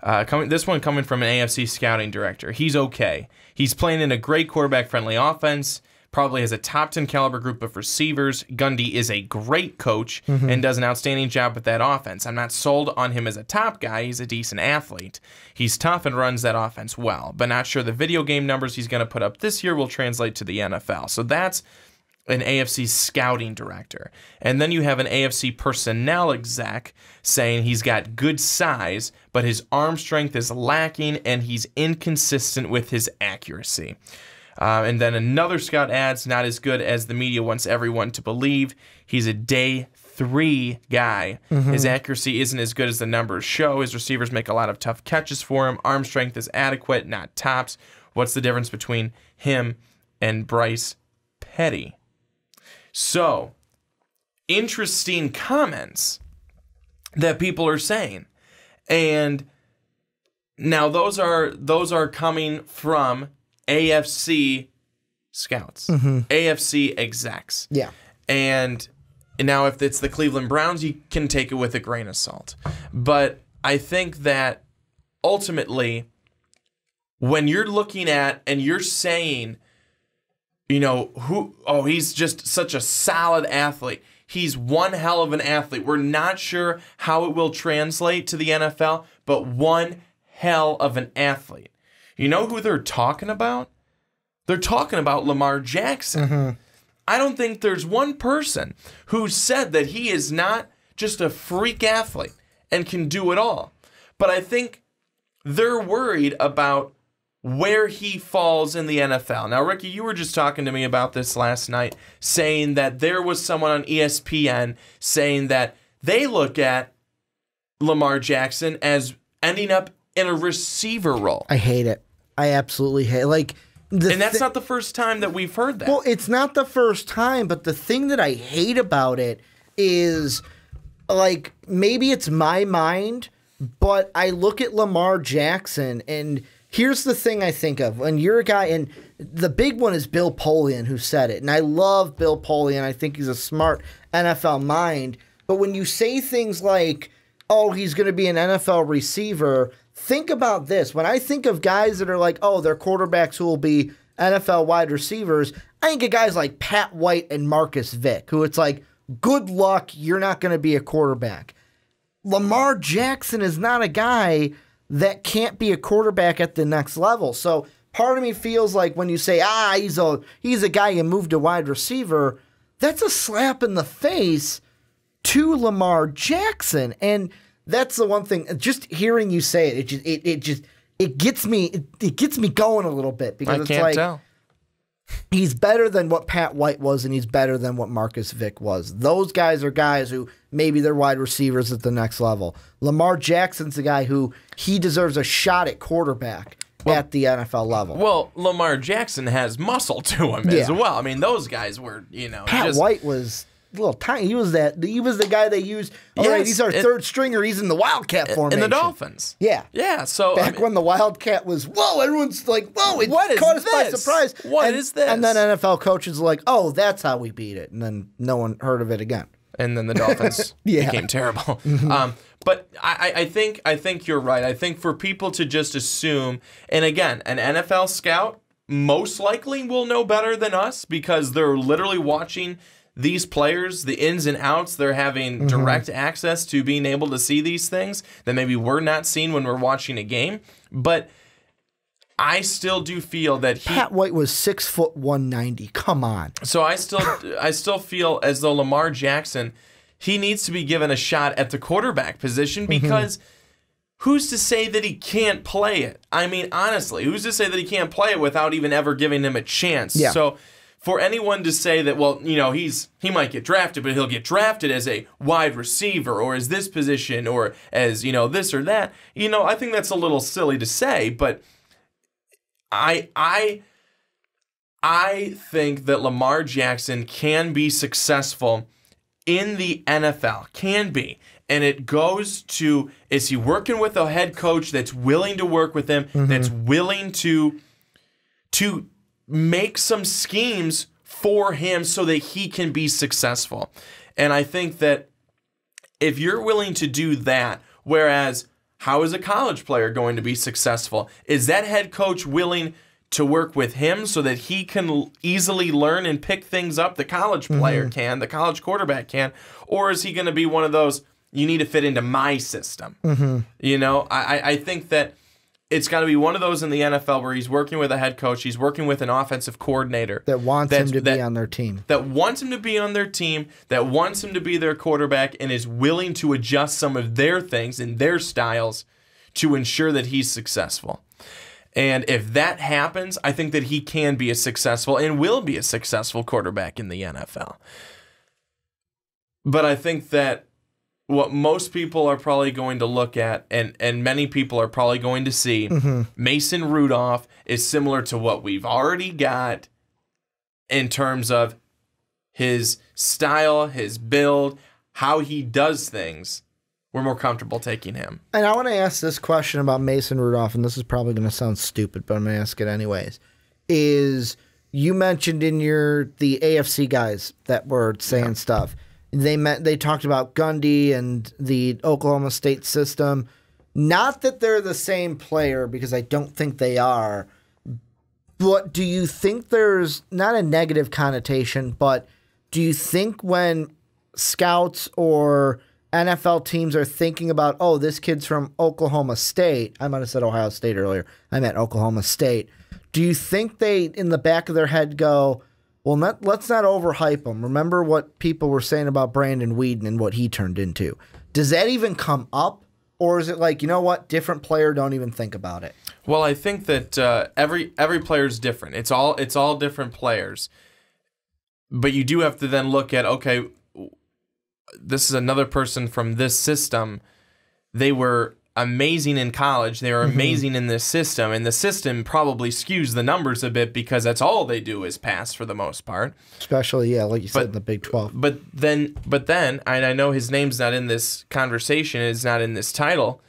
Speaker 3: This one coming from an AFC scouting director. He's okay. He's playing in a great quarterback-friendly offense, probably has a top 10 caliber group of receivers. Gundy is a great coach and does an outstanding job with that offense. I'm not sold on him as a top guy. He's a decent athlete. He's tough and runs that offense well, but not sure the video game numbers he's going to put up this year will translate to the NFL. So that's an AFC scouting director. And then you have an AFC personnel exec saying he's got good size, but his arm strength is lacking and he's inconsistent with his accuracy. And then another scout adds, not as good as the media wants everyone to believe. He's a day 3 guy. His accuracy isn't as good as the numbers show. His receivers make a lot of tough catches for him. Arm strength is adequate, not tops. What's the difference between him and Bryce Petty? So, interesting comments that people are saying. And now those are coming from AFC scouts, AFC execs.
Speaker 2: Yeah.
Speaker 3: And now if it's the Cleveland Browns, you can take it with a grain of salt. But I think that ultimately, when you're looking at and you're saying, he's just such a solid athlete. He's one hell of an athlete. We're not sure how it will translate to the NFL, but one hell of an athlete. You know who they're talking about? They're talking about Lamar Jackson. I don't think there's one person who said that he is not just a freak athlete and can do it all. But I think they're worried about where he falls in the NFL. Now, Ricky, you were just talking to me about this last night, saying that there was someone on ESPN saying that they look at Lamar Jackson as ending up in a receiver role.
Speaker 2: I hate it. I absolutely hate it.
Speaker 3: And that's not the first time that we've heard that.
Speaker 2: Well, it's not the first time, but the thing that I hate about it is, maybe it's my mind, but I look at Lamar Jackson, and here's the thing I think of. When you're a guy, and the big one is Bill Polian who said it, and I love Bill Polian. I think he's a smart NFL mind. But when you say things like, oh, he's going to be an NFL receiver, think about this. When I think of guys that are like, oh, they're quarterbacks who will be NFL wide receivers, I think of guys like Pat White and Marcus Vick, who it's like, good luck, you're not going to be a quarterback. Lamar Jackson is not a guy that can't be a quarterback at the next level. So part of me feels like when you say, he's a guy you moved to wide receiver, that's a slap in the face to Lamar Jackson. And that's the one thing. Just hearing you say it gets me going a little bit, because it's like,
Speaker 3: tell.
Speaker 2: He's better than what Pat White was, and he's better than what Marcus Vick was. Those guys are guys who maybe they're wide receivers at the next level. Lamar Jackson's the guy who he deserves a shot at quarterback at the NFL level.
Speaker 3: Well, Lamar Jackson has muscle to him as well. I mean, those guys were,
Speaker 2: Pat White was a little tiny. He was the guy they used. All right, he's our third stringer. He's in the Wildcat formation.
Speaker 3: In the Dolphins.
Speaker 2: Yeah.
Speaker 3: Yeah. So
Speaker 2: back when the Wildcat was, whoa, everyone's like, whoa, it caught us by surprise.
Speaker 3: What is this?
Speaker 2: And then NFL coaches are like, oh, that's how we beat it. And then no one heard of it again.
Speaker 3: And then the Dolphins became terrible. But I think you're right. I think for people to just assume, and again, an NFL scout most likely will know better than us, because they're literally watching these players, the ins and outs. They're having direct access to being able to see these things that maybe we're not seeing when we're watching a game. But I still do feel that
Speaker 2: Pat White was 6', 190. Come on.
Speaker 3: So I still feel as though Lamar Jackson, he needs to be given a shot at the quarterback position, because who's to say that he can't play it? I mean, honestly, who's to say that he can't play it without even ever giving him a chance?
Speaker 2: Yeah.
Speaker 3: So for anyone to say that, well, he might get drafted, but he'll get drafted as a wide receiver or as this position or as, this or that, I think that's a little silly to say, but I think that Lamar Jackson can be successful in the NFL, can be. And it goes to, is he working with a head coach that's willing to work with him, that's willing to make some schemes for him so that he can be successful. And I think that if you're willing to do that, whereas how is a college player going to be successful? Is that head coach willing to work with him so that he can easily learn and pick things up the college player can, the college quarterback can? Or is he going to be one of those, you need to fit into my system? I think that it's got to be one of those in the NFL where he's working with a head coach, he's working with an offensive coordinator
Speaker 2: that wants him to be on their team.
Speaker 3: That wants him to be on their team, that wants him to be their quarterback, and is willing to adjust some of their things and their styles to ensure that he's successful. And if that happens, I think that he can be a successful and will be a successful quarterback in the NFL. But I think that what most people are probably going to look at, and many people are probably going to see, Mason Rudolph is similar to what we've already got in terms of his style, his build, how he does things. We're more comfortable taking him.
Speaker 2: And I want to ask this question about Mason Rudolph, and this is probably going to sound stupid, but I'm going to ask it anyways. you mentioned in the AFC guys that were saying stuff. They talked about Gundy and the Oklahoma State system. Not that they're the same player, because I don't think they are. But do you think there's not a negative connotation, but do you think when scouts or NFL teams are thinking about, oh, this kid's from Oklahoma State. I might have said Ohio State earlier. I meant Oklahoma State. Do you think they, in the back of their head, go, well, let's not overhype him. Remember what people were saying about Brandon Weeden and what he turned into. Does that even come up? Or is it like, you know what, different player, don't even think about it?
Speaker 3: Well, I think that every player is different. It's all different players. But you do have to then look at, okay, this is another person from this system. They were amazing in college. They were amazing in this system. And the system probably skews the numbers a bit because that's all they do is pass for the most part.
Speaker 2: Especially, like you said, in the Big 12.
Speaker 3: But then, and I know his name's not in this conversation, it's not in this title,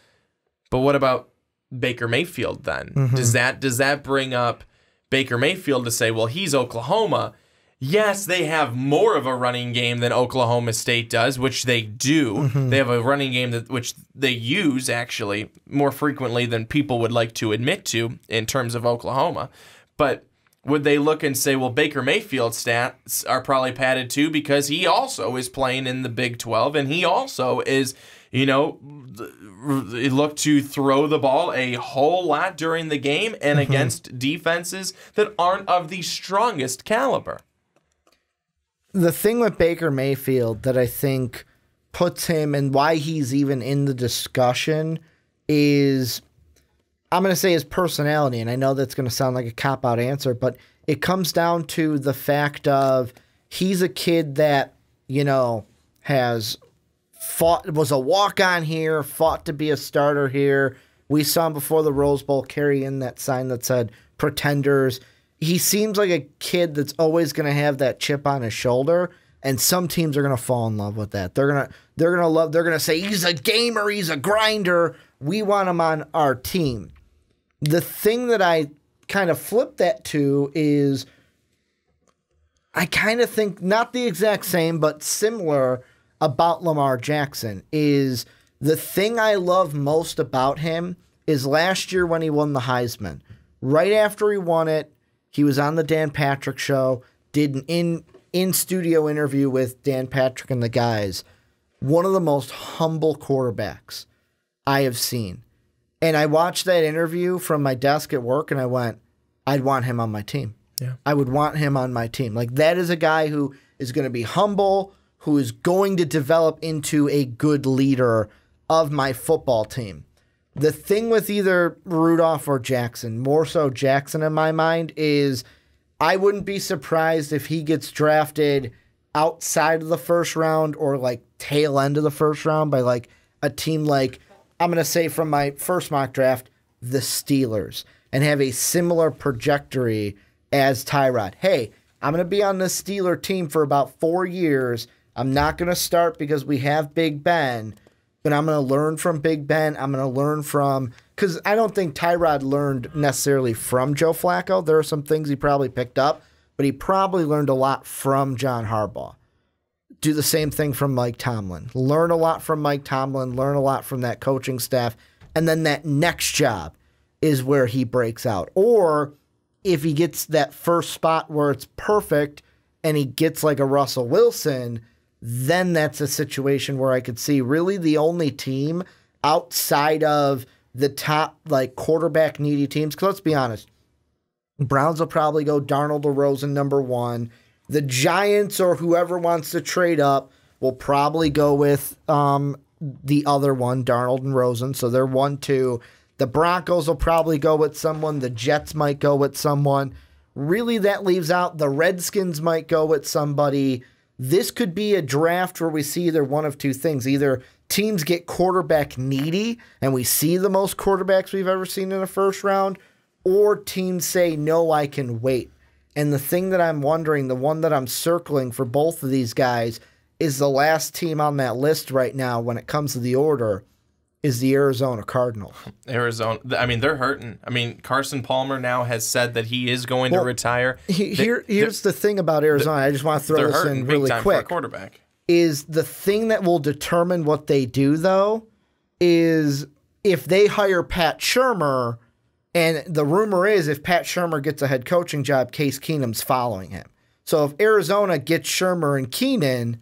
Speaker 3: but what about Baker Mayfield then? Does that bring up Baker Mayfield to say, well, he's Oklahoma? Yes, they have more of a running game than Oklahoma State does, which they do. They have a running game which they use, actually, more frequently than people would like to admit to in terms of Oklahoma. But would they look and say, well, Baker Mayfield's stats are probably padded too because he also is playing in the Big 12, and he also is, look to throw the ball a whole lot during the game and against defenses that aren't of the strongest caliber.
Speaker 2: The thing with Baker Mayfield that I think puts him and why he's even in the discussion is, I'm going to say his personality, and I know that's going to sound like a cop-out answer, but it comes down to the fact of he's a kid that, has was a walk-on here, fought to be a starter here. We saw him before the Rose Bowl carry in that sign that said Pretenders. He seems like a kid that's always going to have that chip on his shoulder, and some teams are going to fall in love with that. They're going to say he's a gamer, he's a grinder. We want him on our team. The thing that I kind of flip that to is I kind of think not the exact same, but similar about Lamar Jackson is the thing I love most about him is last year when he won the Heisman. Right after he won it, he was on the Dan Patrick Show, did an in-studio interview with Dan Patrick and the guys. One of the most humble quarterbacks I have seen. And I watched that interview from my desk at work, and I went, I'd want him on my team. Yeah, I would want him on my team. Like, that is a guy who is going to be humble, who is going to develop into a good leader of my football team. The thing with either Rudolph or Jackson, more so Jackson in my mind, is I wouldn't be surprised if he gets drafted outside of the first round or like tail end of the first round by like a team like, I'm going to say from my first mock draft, the Steelers, and have a similar trajectory as Tyrod. Hey, I'm going to be on the Steeler team for about 4 years. I'm not going to start because we have Big Ben, but I'm going to learn from Big Ben. I'm going to learn from, because I don't think Tyrod learned necessarily from Joe Flacco. There are some things he probably picked up, but he probably learned a lot from John Harbaugh. Do the same thing from Mike Tomlin. Learn a lot from Mike Tomlin, learn a lot from that coaching staff, and then that next job is where he breaks out. Or if he gets that first spot where it's perfect and he gets like a Russell Wilson, then that's a situation where I could see really the only team outside of the top like quarterback needy teams. Because let's be honest, Browns will probably go Darnold or Rosen number 1. The Giants or whoever wants to trade up will probably go with the other one, Darnold and Rosen. So they're 1-2. The Broncos will probably go with someone. The Jets might go with someone. Really, that leaves out the Redskins might go with somebody. This could be a draft where we see either one of two things. Either teams get quarterback needy, and we see the most quarterbacks we've ever seen in the first round, or teams say, no, I can wait. And the thing that I'm wondering, the one that I'm circling for both of these guys, is the last team on that list right now when it comes to the order is the Arizona Cardinals.
Speaker 3: Arizona, I mean, they're hurting. I mean, Carson Palmer now has said that he is going to retire.
Speaker 2: Here's the thing about Arizona. I just want to throw this in really quick. For a
Speaker 3: quarterback.
Speaker 2: Is the thing that will determine what they do, though, is if they hire Pat Shurmur, and the rumor is if Pat Shurmur gets a head coaching job, Case Keenum's following him. So if Arizona gets Shurmur and Keenan,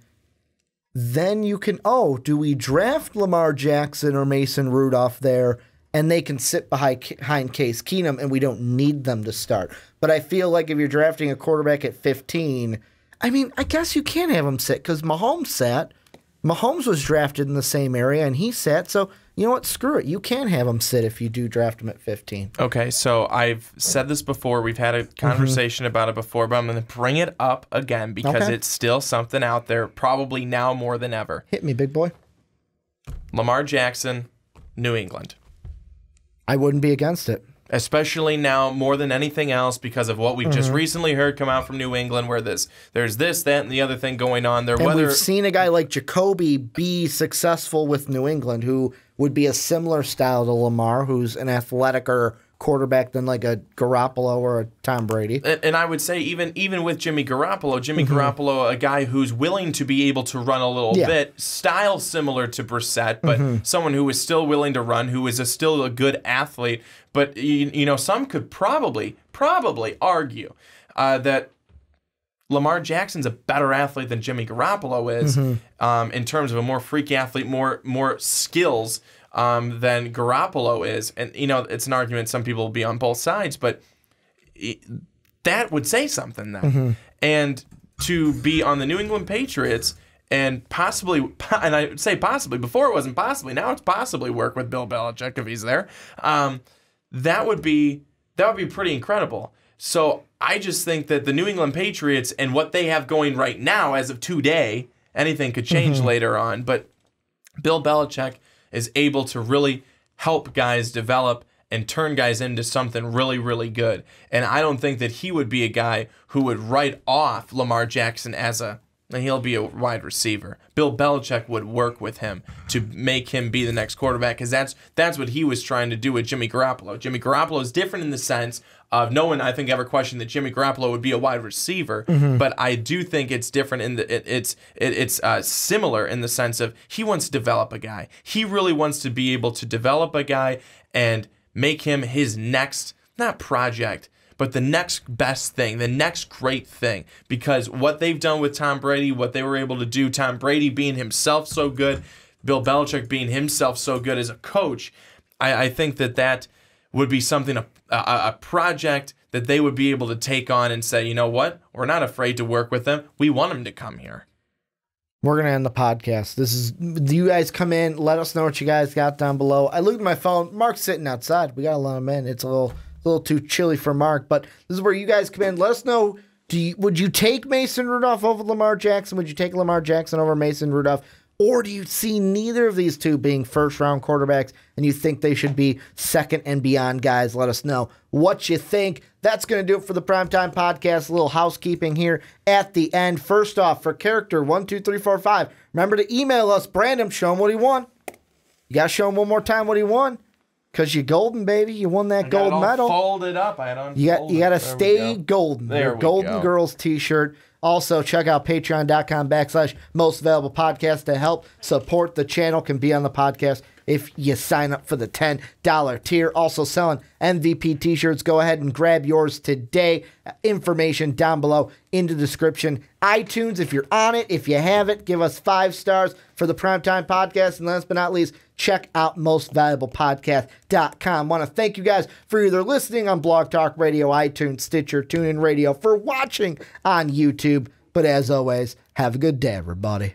Speaker 2: then you can, do we draft Lamar Jackson or Mason Rudolph there, and they can sit behind Case Keenum, and we don't need them to start. But I feel like if you're drafting a quarterback at 15, I mean, I guess you can have him sit because Mahomes sat. Mahomes was drafted in the same area, and he sat. So, you know what? Screw it. You can have him sit if you do draft him at 15.
Speaker 3: Okay, so I've said this before. We've had a conversation about it before, but I'm going to bring it up again because it's still something out there, probably now more than ever.
Speaker 2: Hit me, big boy.
Speaker 3: Lamar Jackson, New England.
Speaker 2: I wouldn't be against it.
Speaker 3: Especially now more than anything else because of what we've just recently heard come out from New England where there's this, that, and the other thing going on there.
Speaker 2: And we've seen a guy like Jacoby be successful with New England who would be a similar style to Lamar, who's an athleticer quarterback than like a Garoppolo or a Tom Brady.
Speaker 3: And I would say even with Jimmy Garoppolo, a guy who's willing to be able to run a little bit, style similar to Brissett, but someone who is still willing to run, who is still a good athlete. But you know, some could probably argue that Lamar Jackson's a better athlete than Jimmy Garoppolo is in terms of a more freak athlete, more skills than Garoppolo is. And, you know, it's an argument some people will be on both sides, but that would say something then. And to be on the New England Patriots and possibly, and I would say possibly, before it wasn't possibly, now it's possibly work with Bill Belichick if he's there, that would be pretty incredible. So I just think that the New England Patriots and what they have going right now as of today, anything could change later on, but Bill Belichick is able to really help guys develop and turn guys into something really, really good. And I don't think that he would be a guy who would write off Lamar Jackson as he'll be a wide receiver. Bill Belichick would work with him to make him be the next quarterback because that's what he was trying to do with Jimmy Garoppolo. Jimmy Garoppolo is different in the sense of no one, I think, ever questioned that Jimmy Garoppolo would be a wide receiver, but I do think it's different in it's similar in the sense of he wants to develop a guy. He really wants to be able to develop a guy and make him his next, not project, but the next best thing, the next great thing. Because what they've done with Tom Brady, what they were able to do, Tom Brady being himself so good, Bill Belichick being himself so good as a coach, I think that would be something, a project that they would be able to take on and say, you know what, we're not afraid to work with them. We want them to come here.
Speaker 2: We're going to end the podcast. You guys come in, let us know what you guys got down below. I looked at my phone. Mark's sitting outside. We got to let him in. It's a little too chilly for Mark, but this is where you guys come in. Let us know, would you take Mason Rudolph over Lamar Jackson? Would you take Lamar Jackson over Mason Rudolph? Or do you see neither of these two being first-round quarterbacks and you think they should be second and beyond guys? Let us know what you think. That's going to do it for the Primetime Podcast. A little housekeeping here at the end. First off, for character 12345, remember to email us. Brandon, show him what he won. You got to show him one more time what he won. Because you're golden, baby. You won that gold medal.
Speaker 3: Folded up. I don't.
Speaker 2: You got to stay golden.
Speaker 3: There
Speaker 2: Your Golden Girls t-shirt. Also, check out patreon.com/mostavailablepodcast to help support the channel. Can be on the podcast if you sign up for the $10 tier. Also selling MVP t-shirts. Go ahead and grab yours today. Information down below in the description. iTunes, if you're on it, if you have it, give us 5 stars for the Primetime Podcast. And last but not least, check out mostvaluablepodcast.com. Want to thank you guys for either listening on Blog Talk Radio, iTunes, Stitcher, TuneIn Radio, for watching on YouTube. But as always, have a good day, everybody.